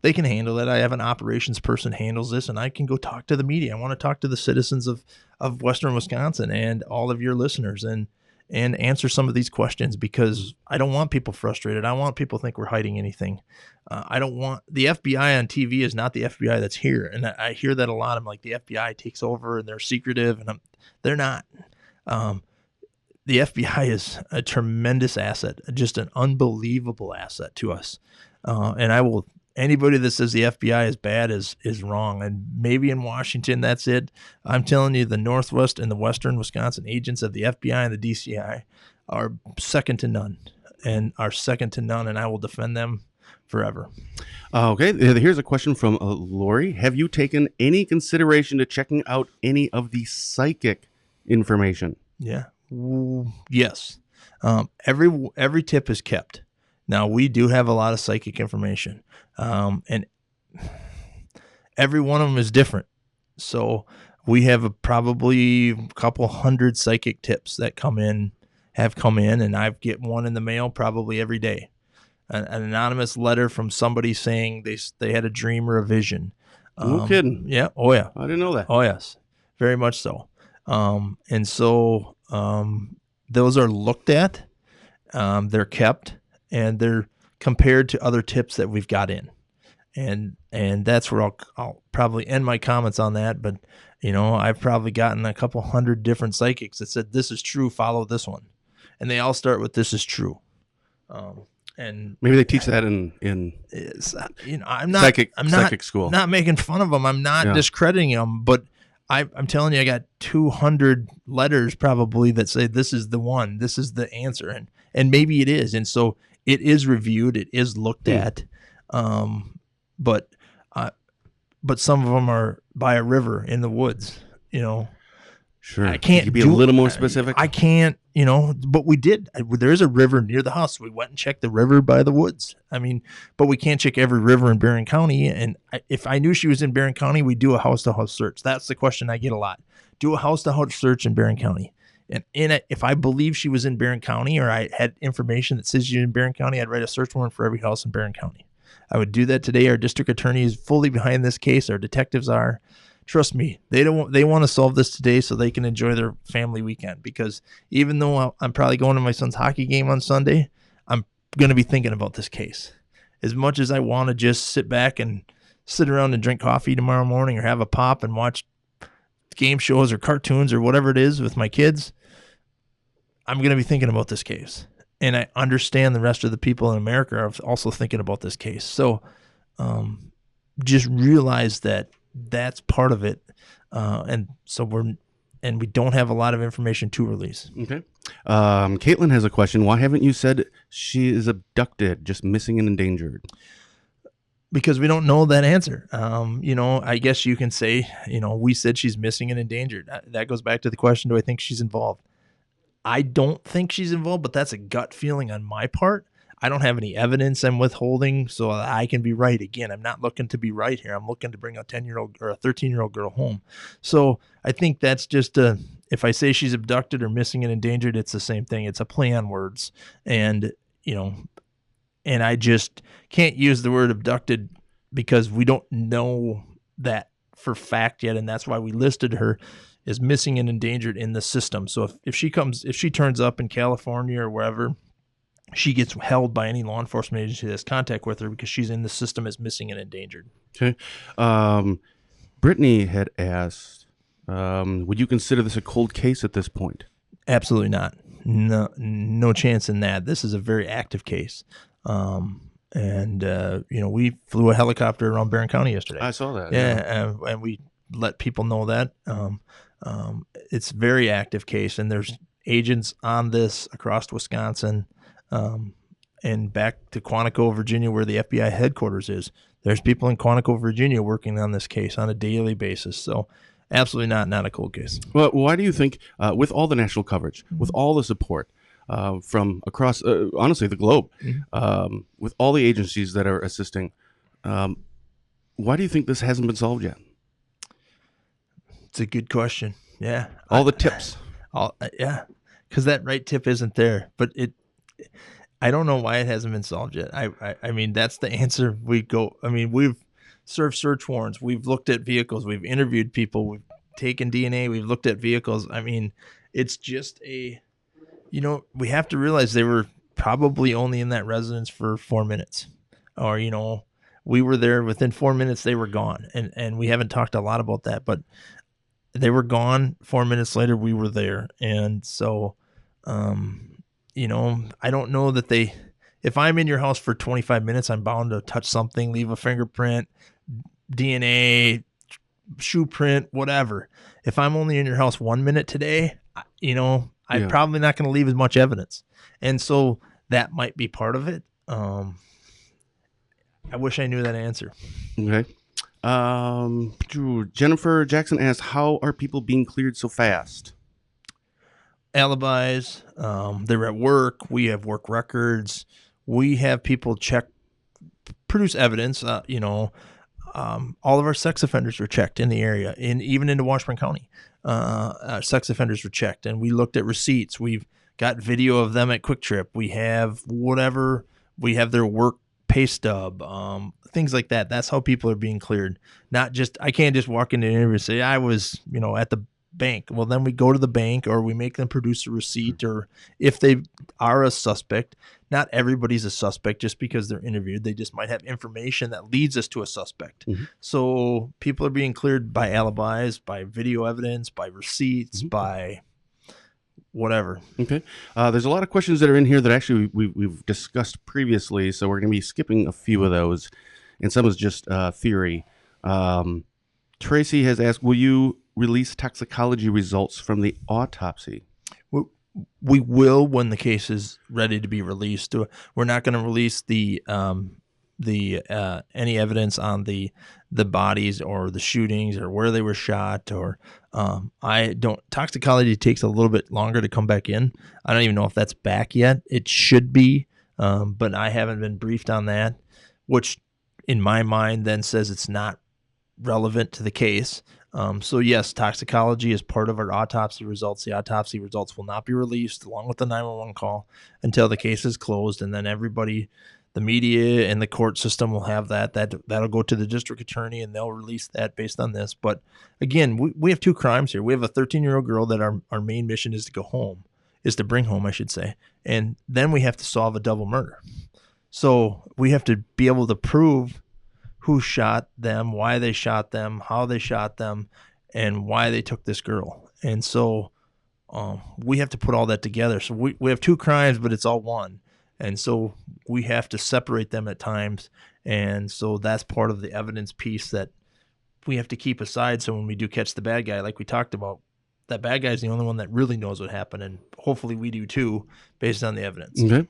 they can handle it. I have an operations person handles this, and I can go talk to the media. I want to talk to the citizens of Western Wisconsin and all of your listeners and answer some of these questions, because I don't want people frustrated. I want people to think we're hiding anything. I don't want the FBI on TV is not the FBI that's here. And I hear that a lot. I'm like, the FBI takes over and they're secretive, and they're not. The FBI is a tremendous asset, just an unbelievable asset to us. And anybody that says the FBI is bad is wrong. And maybe in Washington, that's it. I'm telling you, the Northwest and the Western Wisconsin agents of the FBI and the DCI are second to none, and I will defend them forever. Okay, here's a question from Lori. Have you taken any consideration to checking out any of the psychic information? Yeah. Yes. Every tip is kept. Now, we do have a lot of psychic information, and every one of them is different. So we have probably a couple hundred psychic tips that have come in, and I get one in the mail probably every day. An anonymous letter from somebody saying they had a dream or a vision. No kidding. Yeah. Oh, yeah. I didn't know that. Oh, yes. Very much so. And so those are looked at, they're kept, and they're compared to other tips that we've got in. And that's where I'll probably end my comments on that. But, I've probably gotten a couple hundred different psychics that said, this is true, follow this one. And they all start with, this is true. And maybe they teach that in I'm not psychic school. Not making fun of them. I'm not discrediting them, but I'm telling you, I got 200 letters probably that say this is the one, this is the answer, and maybe it is, and so it is reviewed, it is looked at, but some of them are by a river in the woods, Sure. I can't be a little more specific. I can't, but we did. There is a river near the house. So we went and checked the river by the woods. But we can't check every river in Barron County. And if I knew she was in Barron County, we'd do a house-to-house search. That's the question I get a lot. Do a house-to-house search in Barron County. And if I believe she was in Barron County, or I had information that says she's in Barron County, I'd write a search warrant for every house in Barron County. I would do that today. Our district attorney is fully behind this case. Our detectives are. Trust me, they want to solve this today so they can enjoy their family weekend, because even though I'm probably going to my son's hockey game on Sunday, I'm going to be thinking about this case. As much as I want to just sit back and sit around and drink coffee tomorrow morning or have a pop and watch game shows or cartoons or whatever it is with my kids, I'm going to be thinking about this case. And I understand the rest of the people in America are also thinking about this case. So just realize that that's part of it, and so we don't have a lot of information to release. Okay. Caitlin has a question. Why haven't you said she is abducted, just missing and endangered? Because we don't know that answer. I guess you can say, we said she's missing and endangered. That goes back to the question: do I think she's involved? I don't think she's involved, but that's a gut feeling on my part. I don't have any evidence I'm withholding, so I can be right. Again, I'm not looking to be right here. I'm looking to bring a 10-year-old or a 13-year-old girl home. So I think that's just if I say she's abducted or missing and endangered, it's the same thing. It's a play on words. And, and I just can't use the word abducted because we don't know that for fact yet. And that's why we listed her as missing and endangered in the system. So if she turns up in California or wherever, she gets held by any law enforcement agency that has contact with her because she's in the system as missing and endangered. Okay. Brittany had asked, would you consider this a cold case at this point? Absolutely not. No chance in that. This is a very active case. We flew a helicopter around Barron County yesterday. I saw that. Yeah. And we let people know that. It's a very active case, and there's agents on this across Wisconsin, and back to Quantico, Virginia, where the FBI headquarters is. There's people in Quantico, Virginia working on this case on a daily basis. So absolutely not a cold case. Well, why do you think, with all the national coverage, with all the support from across, honestly, the globe, with all the agencies that are assisting, why do you think this hasn't been solved yet? It's a good question. Yeah. All the tips. Yeah. Because that right tip isn't there. But I don't know why it hasn't been solved yet. I mean, that's the answer. We've served search warrants. We've looked at vehicles. We've interviewed people. We've taken DNA. We've looked at vehicles. I mean, it's just we have to realize they were probably only in that residence for 4 minutes. Or, we were there within 4 minutes, they were gone. And we haven't talked a lot about that, but they were gone. 4 minutes later, we were there. And so, I don't know that if I'm in your house for 25 minutes, I'm bound to touch something, leave a fingerprint, DNA, shoe print, whatever. If I'm only in your house 1 minute today, I'm probably not going to leave as much evidence. And so that might be part of it. I wish I knew that answer. Okay. Jennifer Jackson asked, how are people being cleared so fast? Alibis. They're at work. We have work records. We have people produce evidence. All of our sex offenders were checked in the area, even into Washburn County. Sex offenders were checked, and we looked at receipts. We've got video of them at Quick Trip. We have whatever. We have their work pay stub, things like that. That's how people are being cleared. Not just, I can't just walk into an interview and say I was, at the bank. Well, then we go to the bank, or we make them produce a receipt, or if they are a suspect. Not everybody's a suspect just because they're interviewed. They just might have information that leads us to a suspect. Mm-hmm. So people are being cleared by alibis, by video evidence, by receipts, mm-hmm. by whatever. Okay. There's a lot of questions that are in here that actually we've discussed previously, so we're going to be skipping a few of those, and some is just theory. Tracy has asked, will you release toxicology results from the autopsy? We will when the case is ready to be released. We're not going to release any evidence on the bodies or the shootings or where they were shot, or toxicology takes a little bit longer to come back in. I don't even know if that's back yet. It should be, but I haven't been briefed on that, which in my mind then says it's not relevant to the case. So yes, toxicology is part of our autopsy results. The autopsy results will not be released along with the 911 call until the case is closed, and then everybody, the media and the court system will have that'll go to the district attorney, and they'll release that based on this. But again, we have two crimes here. We have a 13-year-old girl that our main mission is to bring home, I should say. And then we have to solve a double murder. So we have to be able to prove who shot them, why they shot them, how they shot them, and why they took this girl. And so we have to put all that together. So we have two crimes, but it's all one. And so we have to separate them at times. And so that's part of the evidence piece that we have to keep aside. So when we do catch the bad guy, like we talked about, that bad guy is the only one that really knows what happened. And hopefully we do too, based on the evidence. Okay.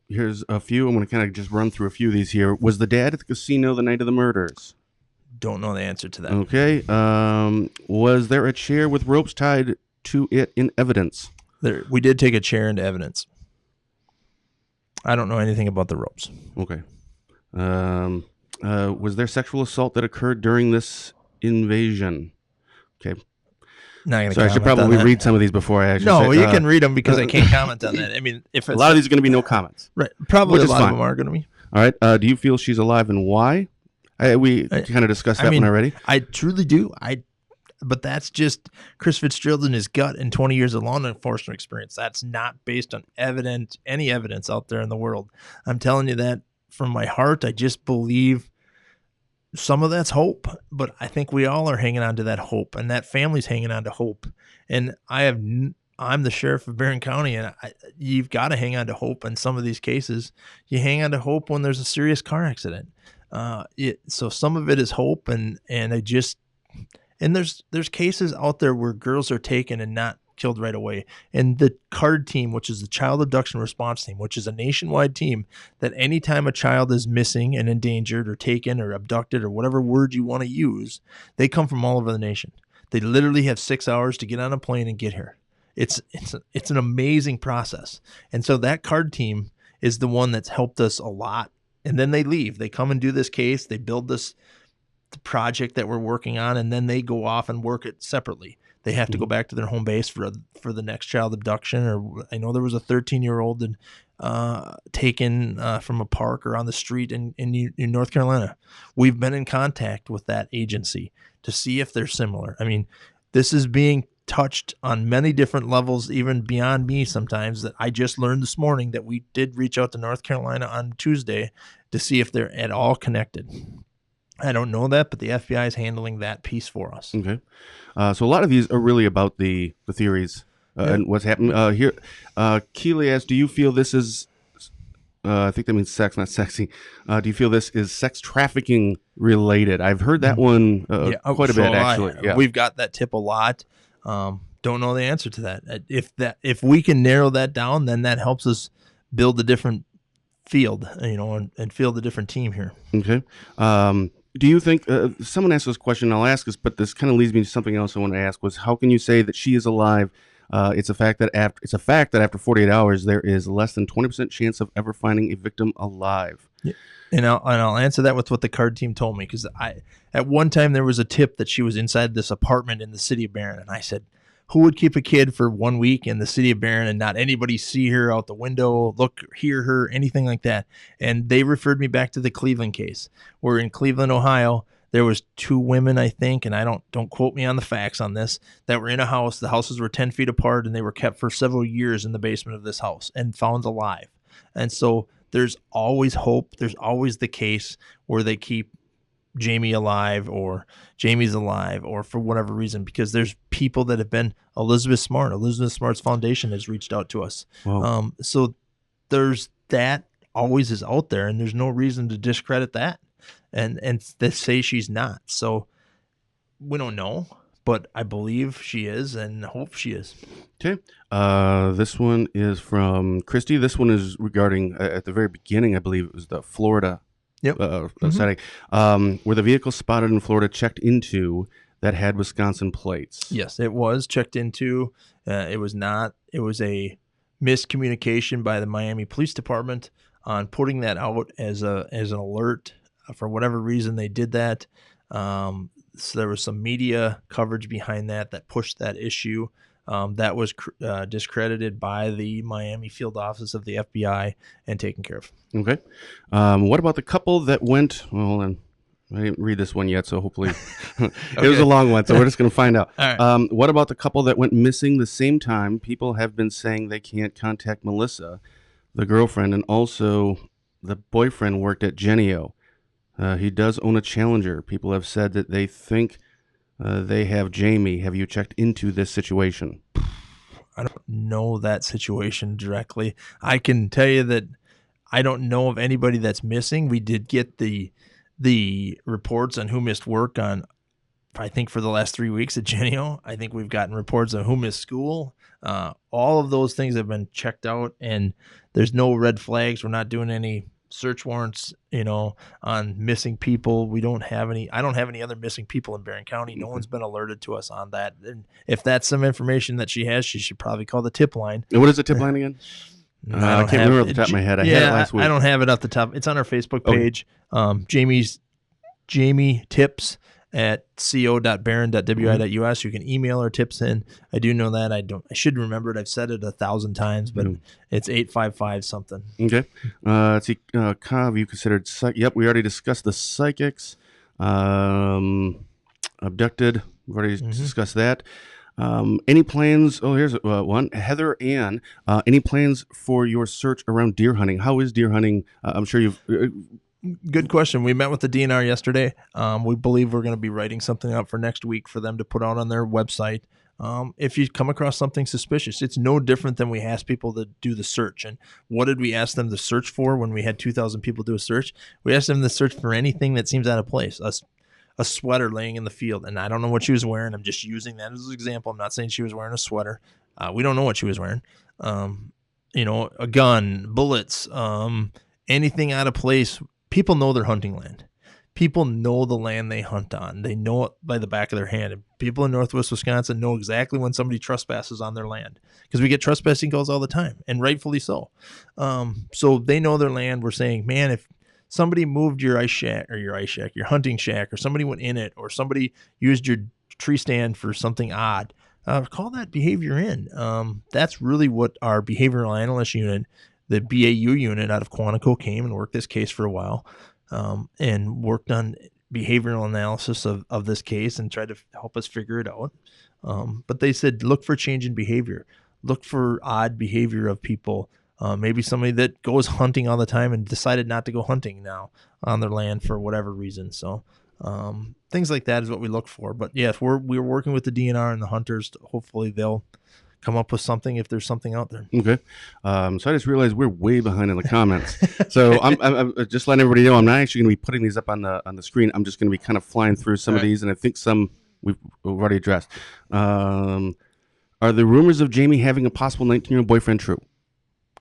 Here's a few. I'm going to kind of just run through a few of these here. Was the dad at the casino the night of the murders? Don't know the answer to that. Okay. Was there a chair with ropes tied to it in evidence? We did take a chair into evidence. I don't know anything about the ropes. Okay. Was there sexual assault that occurred during this invasion? Okay. So I should probably read some of these before I actually say. You can read them because I can't comment on that. I mean, if a lot of these are going to be no comments. Right. Probably a lot of them are going to be. All right. Do you feel she's alive, and why? We kind of discussed that one already. I truly do. But that's just Chris Fitzgerald and his gut and 20 years of law enforcement experience. That's not based on any evidence out there in the world. I'm telling you that from my heart. I just believe some of that's hope, but I think we all are hanging on to that hope, and that family's hanging on to hope. And I'm the sheriff of Barron County, and you've got to hang on to hope. In some of these cases, you hang on to hope when there's a serious car accident. So some of it is hope, and there's cases out there where girls are taken and not killed right away. And the CARD team, which is the Child Abduction Response Team, which is a nationwide team that anytime a child is missing and endangered or taken or abducted or whatever word you want to use, they come from all over the nation. They literally have 6 hours to get on a plane and get here. It's an amazing process. And so that CARD team is the one that's helped us a lot. And then they leave. They come and do this case. They build the project that we're working on, and then they go off and work it separately. They have to go back to their home base for the next child abduction. Or I know there was a 13-year-old taken from a park or on the street in North Carolina. We've been in contact with that agency to see if they're similar. I mean, this is being touched on many different levels, even beyond me sometimes, that I just learned this morning that we did reach out to North Carolina on Tuesday to see if they're at all connected. I don't know that, but the FBI is handling that piece for us. Okay. So a lot of these are really about the theories and what's happened here. Keely asks, do you feel this is, I think that means sex, not sexy. Do you feel this is sex trafficking related? I've heard that one quite a bit, actually. We've got that tip a lot. Don't know the answer to that. If we can narrow that down, then that helps us build a different field, and field a different team here. Okay. Do you think someone asked this question? I'll ask this, but this kind of leads me to something else I want to ask. Was how can you say that she is alive? It's a fact that after 48 hours there is less than 20% chance of ever finding a victim alive. Yeah. And I'll answer that with what the card team told me, because at one time there was a tip that she was inside this apartment in the city of Barron, and I said, who would keep a kid for 1 week in the city of Barron and not anybody see her out the window, look, hear her, anything like that? And they referred me back to the Cleveland case, where in Cleveland, Ohio, there was 2 women, I think, and I don't quote me on the facts on this, that were in a house. The houses were 10 feet apart, and they were kept for several years in the basement of this house and found alive. And so there's always hope. There's always the case where they keep Jayme alive, or Jayme's alive, or for whatever reason, because there's people that have been Elizabeth Smart's foundation has reached out to us. Wow. So there's that always is out there, and there's no reason to discredit that and to say she's not. So we don't know, but I believe she is and hope she is. Okay. This one is from Christy. This one is regarding at the very beginning, I believe it was the Florida setting, where the vehicle spotted in Florida checked into that had Wisconsin plates. Yes, it was checked into. It was not. It was a miscommunication by the Miami Police Department on putting that out as an alert. For whatever reason, they did that. So there was some media coverage behind that pushed that issue. That was discredited by the Miami field office of the FBI and taken care of. Okay. What about the couple that went? Well, hold on. I didn't read this one yet, so hopefully it was a long one, so we're just going to find out. All right. What about the couple that went missing the same time? People have been saying they can't contact Melissa, the girlfriend, and also the boyfriend worked at Genio. He does own a Challenger. People have said that they think they have Jayme. Have you checked into this situation? I don't know that situation directly. I can tell you that I don't know of anybody that's missing. We did get the reports on who missed work on, I think, for the last 3 weeks at Genio. I think we've gotten reports on who missed school. All of those things have been checked out, and there's no red flags. We're not doing any search warrants, on missing people. We don't have any. I don't have any other missing people in Barron County. No one's been alerted to us on that. And if that's some information that she has, she should probably call the tip line. And what is the tip line again? I can't remember off the top of my head. I had it last week. I don't have it off the top. It's on our Facebook page. Jayme tips at co.barron.wi.us. You can email our tips in. I do know that. I should remember it. I've said it 1,000 times, but it's 855 something. Okay. Let's see. Cav, you considered yep, we already discussed the psychics. Abducted. We've already discussed that. Any plans? Oh, here's one. Heather Ann. Any plans for your search around deer hunting? How is deer hunting? I'm sure you've. Good question. We met with the DNR yesterday. We believe we're going to be writing something up for next week for them to put out on their website. If you come across something suspicious, it's no different than we asked people to do the search. And what did we ask them to search for when we had 2,000 people do a search? We asked them to search for anything that seems out of place. A sweater laying in the field, and I don't know what she was wearing. I'm just using that as an example. I'm not saying she was wearing a sweater. We don't know what she was wearing. A gun, bullets, anything out of place. People know their hunting land. People know the land they hunt on. They know it by the back of their hand. And people in Northwest Wisconsin know exactly when somebody trespasses on their land, because we get trespassing calls all the time, and rightfully so. So they know their land. We're saying, man, if somebody moved your your hunting shack, or somebody went in it, or somebody used your tree stand for something odd, call that behavior in. That's really what our behavioral analyst unit, the BAU unit out of Quantico, came and worked this case for a while, and worked on behavioral analysis of this case and tried to help us figure it out. But they said, look for change in behavior. Look for odd behavior of people. Maybe somebody that goes hunting all the time and decided not to go hunting now on their land for whatever reason. So things like that is what we look for. But yes, we're working with the DNR and the hunters. Hopefully they'll come up with something if there's something out there. Okay. So I just realized we're way behind in the comments. So I'm just letting everybody know I'm not actually going to be putting these up on the screen. I'm just going to be kind of flying through some of these, and I think some we've already addressed. Are the rumors of Jayme having a possible 19-year-old boyfriend true?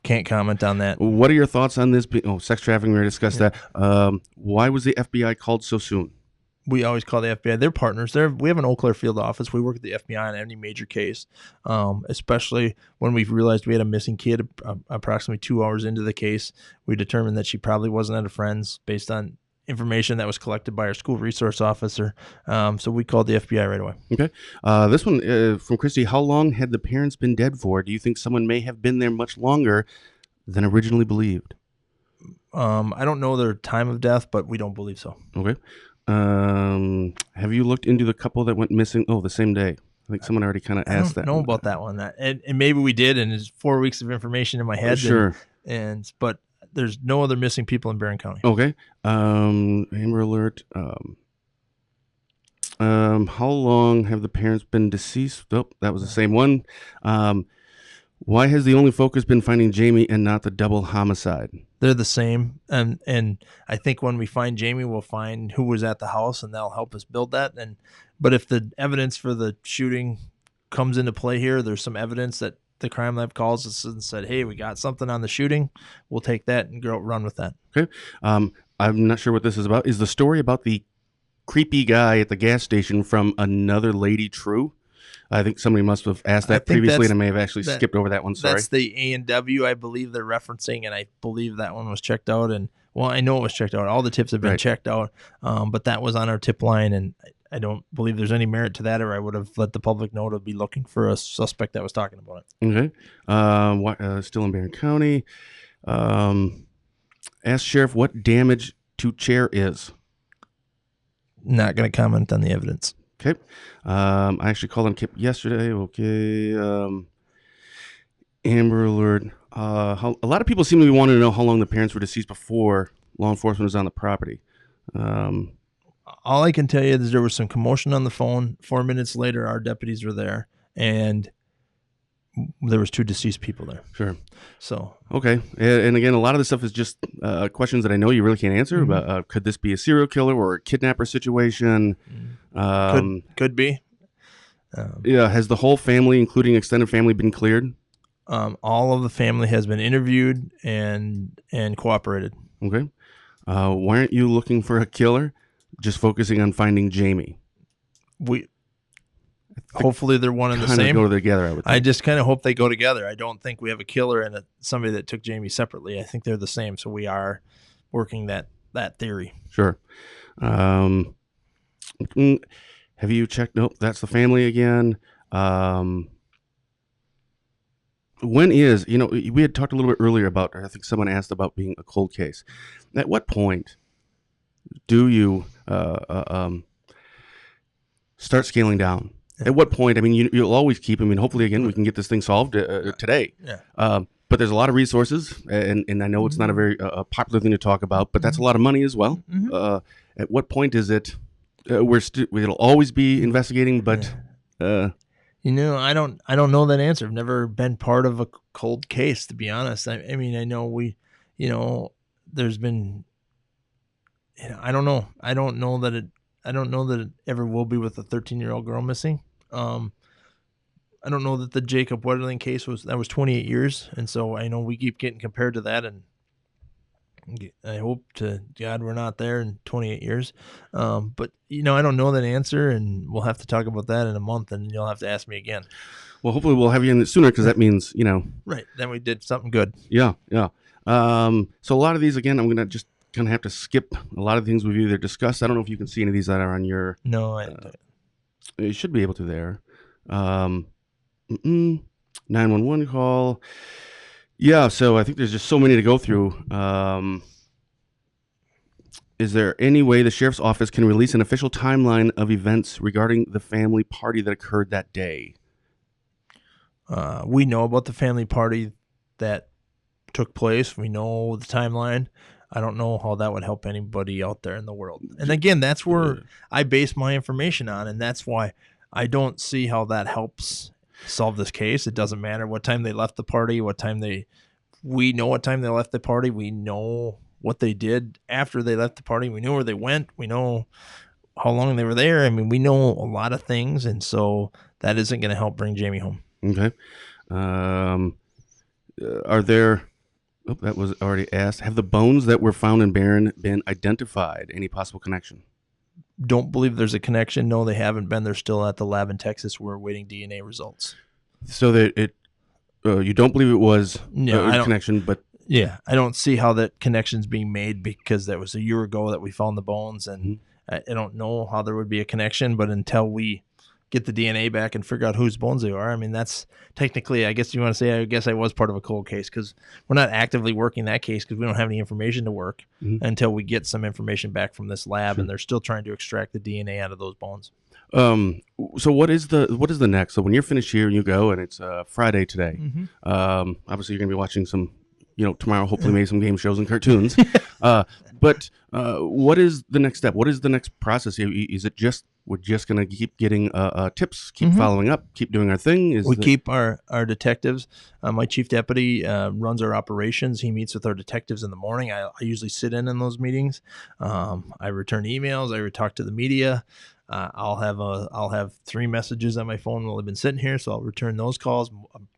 can't comment on that. What are your thoughts on this? Sex trafficking, we already discussed that. Why was the FBI called so soon? We always call the FBI. They're partners. We have an Eau Claire field office. We work with the FBI on any major case, especially when we realized we had a missing kid approximately 2 hours into the case. We determined that she probably wasn't at a friend's based on information that was collected by our school resource officer. So we called the FBI right away. Okay. This one from Christy. How long had the parents been dead for? Do you think someone may have been there much longer than originally believed? I don't know their time of death, but we don't believe so. Okay. Have you looked into the couple that went missing? The same day. I think someone already kind of asked that. I don't know about that one. And maybe we did, and it's 4 weeks of information in my head. Sure. But there's no other missing people in Barron County. Okay. Amber Alert. How long have the parents been deceased? Oh, that was the same one. Why has the only focus been finding Jayme and not the double homicide? They're the same. And I think when we find Jayme, we'll find who was at the house, and that'll help us build that. But if the evidence for the shooting comes into play here, there's some evidence that the crime lab calls us and said, hey, we got something on the shooting. We'll take that and run with that. Okay. I'm not sure what this is about. Is the story about the creepy guy at the gas station from Another Lady true? I think somebody must have asked that previously, and I may have actually skipped over that one. Sorry. That's the A&W, I believe they're referencing, and I believe that one was checked out. And well, I know it was checked out. All the tips have been checked out, but that was on our tip line, and I don't believe there's any merit to that, or I would have let the public know to be looking for a suspect that was talking about it. Okay. Still in Barron County. Ask Sheriff what damage to chair is. Not going to comment on the evidence. Okay. I actually called on Kip yesterday. Okay. Amber Alert. A lot of people seem to be wanting to know how long the parents were deceased before law enforcement was on the property. All I can tell you is there was some commotion on the phone. 4 minutes later, our deputies were there, and there was 2 deceased people there. Sure. So okay, and again, a lot of this stuff is just questions that I know you really can't answer. Mm-hmm. But could this be a serial killer or a kidnapper situation? Could be. Yeah. Has the whole family, including extended family, been cleared? All of the family has been interviewed and cooperated. Okay. Why aren't you looking for a killer? Just focusing on finding Jayme. Hopefully they're one and the same. Go together, I would think. I just kind of hope they go together. I don't think we have a killer and somebody that took Jayme separately. I think they're the same. So we are working that theory. Sure. Have you checked? Nope, that's the family again. When is, we had talked a little bit earlier about, I think someone asked about being a cold case. At what point do you start scaling down? At what point? I mean, you'll always keep. I mean, hopefully, again, we can get this thing solved today. Yeah. But there's a lot of resources, and I know it's not a very popular thing to talk about, but that's a lot of money as well. Mm-hmm. At what point is it? We'll always be investigating, but I don't know that answer. I've never been part of a cold case, to be honest. I mean, I know there's been. I don't know. I don't know that it ever will be with a 13-year-old girl missing. I don't know that the Jacob Wetterling case was 28 years. And so I know we keep getting compared to that. And I hope to God we're not there in 28 years. But, I don't know that answer, and we'll have to talk about that in a month, and you'll have to ask me again. Well, hopefully we'll have you in it sooner, because that means, Right. Then we did something good. Yeah. Yeah. So a lot of these, again, I'm going to just kind of have to skip a lot of things we've either discussed. I don't know if you can see any of these that are on your. No, you should be able to there. 911 call. Yeah, so I think there's just so many to go through. Is there any way the sheriff's office can release an official timeline of events regarding the family party that occurred that day? We know about the family party that took place. We know the timeline. I don't know how that would help anybody out there in the world. And again, that's where I base my information on, and that's why I don't see how that helps solve this case. It doesn't matter what time they left the party, we know what time they left the party. We know what they did after they left the party. We know where they went. We know how long they were there. I mean, we know a lot of things, and so that isn't going to help bring Jayme home. Okay. Are there Oh, that was already asked. Have the bones that were found in Barron been identified? Any possible connection? Don't believe there's a connection. No, they haven't been. They're still at the lab in Texas. We're awaiting DNA results. So that you don't believe it was Yeah, a connection, but yeah, I don't see how that connection's being made because that was a year ago that we found the bones, and I don't know how there would be a connection. But until we get the DNA back and figure out whose bones they are, I mean, that's technically, I guess you want to say, I guess I was part of a cold case because we're not actively working that case because we don't have any information to work until we get some information back from this lab, and they're still trying to extract the DNA out of those bones. So what is the next? So when you're finished here and you go, and it's Friday today, obviously you're gonna be watching some, tomorrow hopefully maybe some game shows and cartoons. But what is the next step? What is the next process? Is it just we're just gonna keep getting tips, keep following up, keep doing our thing? We keep our detectives. My chief deputy runs our operations. He meets with our detectives in the morning. I usually sit in those meetings. I return emails. I talk to the media. I'll have 3 messages on my phone while I've been sitting here, so I'll return those calls.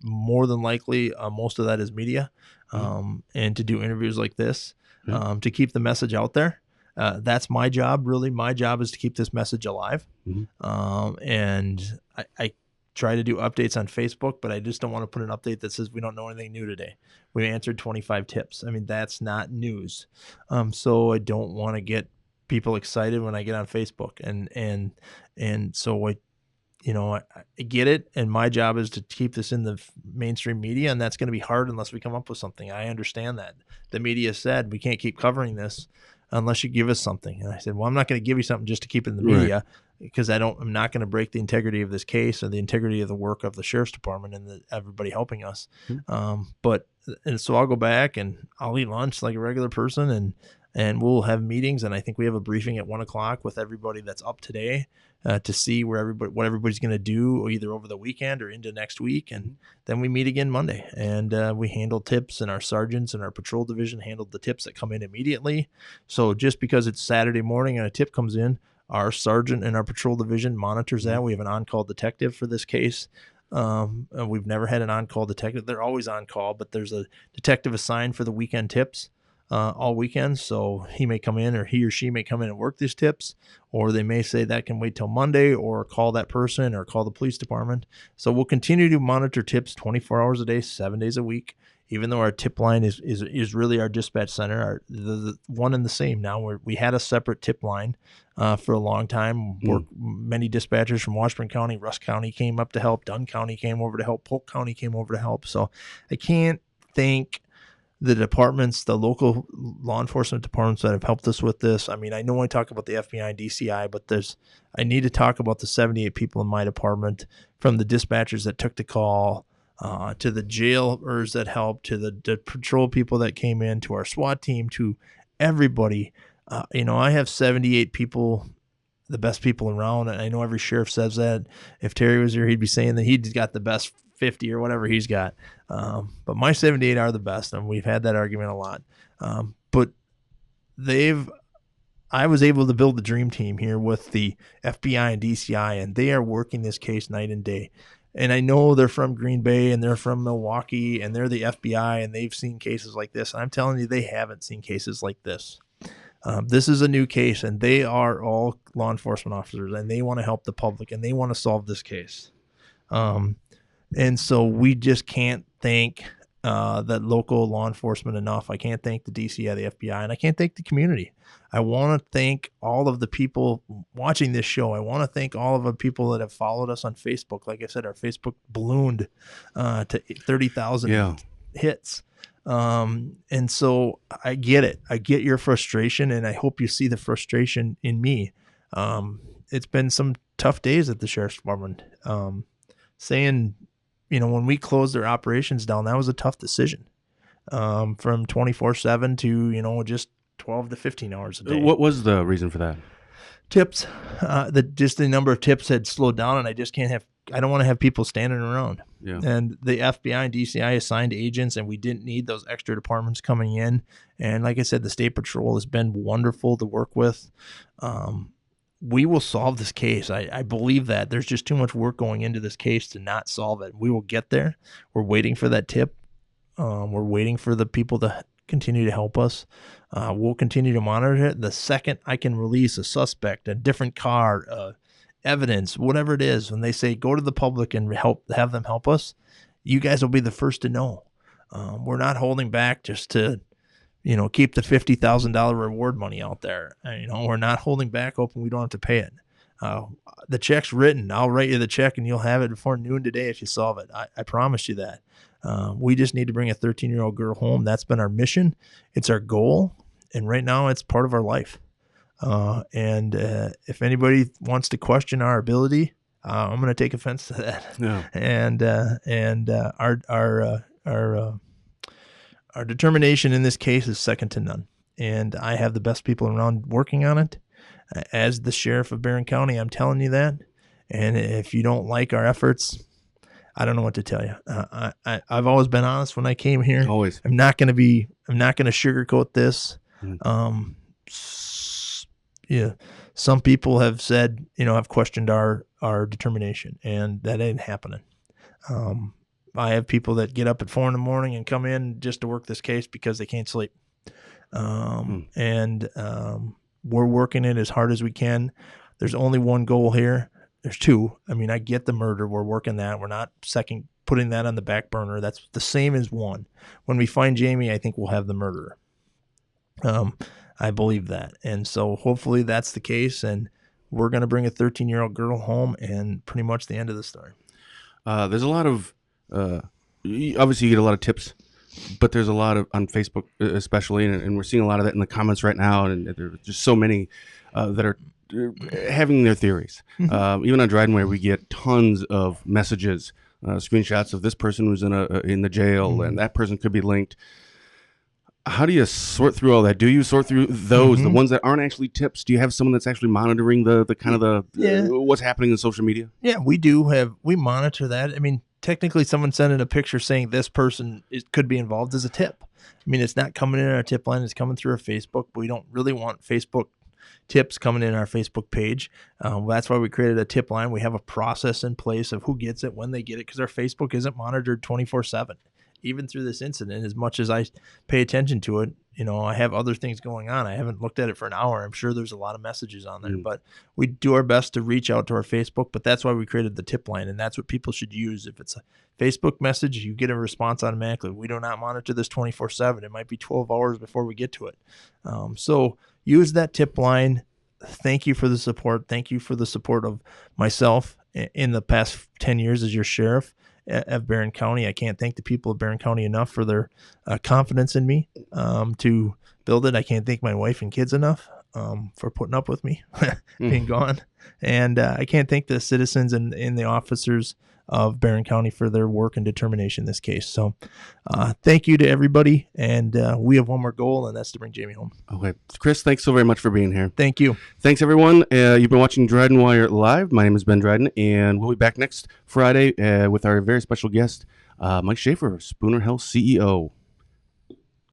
More than likely, most of that is media, and to do interviews like this, to keep the message out there. That's my job. Really, my job is to keep this message alive. And I try to do updates on Facebook, but I just don't want to put an update that says we don't know anything new today. We answered 25 tips. I mean, that's not news. So I don't want to get people excited when I get on Facebook, and so I get it, and my job is to keep this in the mainstream media, and that's going to be hard unless we come up with something. I understand that the media said we can't keep covering this unless you give us something, and I said, well, I'm not going to give you something just to keep it in the media, because I'm not going to break the integrity of this case or the integrity of the work of the sheriff's department and everybody helping us. And so I'll go back and I'll eat lunch like a regular person, and we'll have meetings, and I think we have a briefing at 1:00 with everybody that's up today to see what everybody's going to do either over the weekend or into next week. And then we meet again Monday, and we handle tips, and our sergeants and our patrol division handled the tips that come in immediately. So just because it's Saturday morning and a tip comes in, our sergeant and our patrol division monitors that. We have an on-call detective for this case. We've never had an on-call detective. They're always on call, but there's a detective assigned for the weekend tips all weekend. So he may come in, or he or she may come in and work these tips, or they may say that can wait till Monday, or call that person or call the police department. So we'll continue to monitor tips 24 hours a day, 7 days a week, even though our tip line is really our dispatch center, the one and the same. Now we had a separate tip line for a long time. Many dispatchers from Washburn County, Rusk County came up to help. Dunn County came over to help. Polk County came over to help. So I can't thank the departments, the local law enforcement departments that have helped us with this. I mean, I know I talk about the FBI and DCI, but I need to talk about the 78 people in my department, from the dispatchers that took the call, to the jailers that helped, to the patrol people that came in, to our SWAT team, to everybody. I have 78 people, the best people around. And I know every sheriff says that. If Terry was here, he'd be saying that he's got the best 50 or whatever he's got. But my 78 are the best, and we've had that argument a lot. But I was able to build the dream team here with the FBI and DCI, and they are working this case night and day. And I know they're from Green Bay and they're from Milwaukee and they're the FBI and they've seen cases like this. And I'm telling you, they haven't seen cases like this. This is a new case, and they are all law enforcement officers, and they want to help the public, and they want to solve this case. And so we just can't thank that local law enforcement enough. I can't thank the DCI, the FBI, and I can't thank the community. I want to thank all of the people watching this show. I want to thank all of the people that have followed us on Facebook. Like I said, our Facebook ballooned to 30,000 hits. And so I get it. I get your frustration, and I hope you see the frustration in me. It's been some tough days at the sheriff's department. Saying, when we closed their operations down, that was a tough decision. From 24/7 to, just 12 to 15 hours a day. What was the reason for that? Tips. Just the number of tips had slowed down, and I don't want to have people standing around. Yeah. And the FBI and DCI assigned agents, and we didn't need those extra departments coming in. And like I said, the State Patrol has been wonderful to work with. We will solve this case. I believe that. There's just too much work going into this case to not solve it. We will get there. We're waiting for that tip. We're waiting for the people to continue to help us. We'll continue to monitor it. The second I can release a suspect, a different car, evidence, whatever it is, when they say go to the public and have them help us, you guys will be the first to know. We're not holding back just to, keep the $50,000 reward money out there. We're not holding back, hoping we don't have to pay it. The check's written. I'll write you the check and you'll have it before noon today if you solve it. I promise you that. We just need to bring a 13-year-old girl home. That's been our mission. It's our goal. And right now it's part of our life. And if anybody wants to question our ability, I'm going to take offense to that. Yeah. And our determination in this case is second to none. And I have the best people around working on it. As the sheriff of Barron County, I'm telling you that. And if you don't like our efforts, I don't know what to tell you. I've always been honest when I came here. Always. I'm not going to sugarcoat this. Yeah. Some people have said, have questioned our determination, and that ain't happening. I have people that get up at 4 a.m. and come in just to work this case because they can't sleep. And we're working it as hard as we can. There's only one goal here. There's two. I get the murder. We're working that. We're not putting that on the back burner. That's the same as one. When we find Jayme, I think we'll have the murderer. I believe that. And so hopefully that's the case. And we're going to bring a 13-year-old girl home, and pretty much the end of the story. There's a lot of, obviously you get a lot of tips, but there's a lot of on Facebook especially, and we're seeing a lot of that in the comments right now. And there's just so many that are having their theories. Even on Dryden, where we get tons of messages, screenshots of this person who's in the jail, and that person could be linked. How do you sort through all that? Do you sort through those, the ones that aren't actually tips? Do you have someone that's actually monitoring the kind of what's happening in social media? Yeah, we monitor that. Technically someone sending a picture saying this person could be involved as a tip. It's not coming in our tip line. It's coming through our Facebook, but we don't really want Facebook tips coming in our Facebook page. That's why we created a tip line. We have a process in place of who gets it, when they get it, because our Facebook isn't monitored 24/7. Even through this incident, as much as I pay attention to it, I have other things going on. I haven't looked at it for an hour. I'm sure there's a lot of messages on there, but we do our best to reach out to our Facebook. But that's why we created the tip line, and that's what people should use. If it's a Facebook message, you get a response automatically. We do not monitor this 24/7. It might be 12 hours before we get to it. So use that tip line. Thank you for the support. Thank you for the support of myself in the past 10 years as your sheriff of Barron County. I can't thank the people of Barron County enough for their confidence in me to build it. I can't thank my wife and kids enough for putting up with me being gone. And I can't thank the citizens and the officers of Barron County for their work and determination in this case. So thank you to everybody. And we have one more goal, and that's to bring Jayme home. Okay. Chris, thanks so very much for being here. Thank you. Thanks, everyone. You've been watching Dryden Wire Live. My name is Ben Dryden, and we'll be back next Friday with our very special guest, Mike Schaefer, Spooner Health CEO.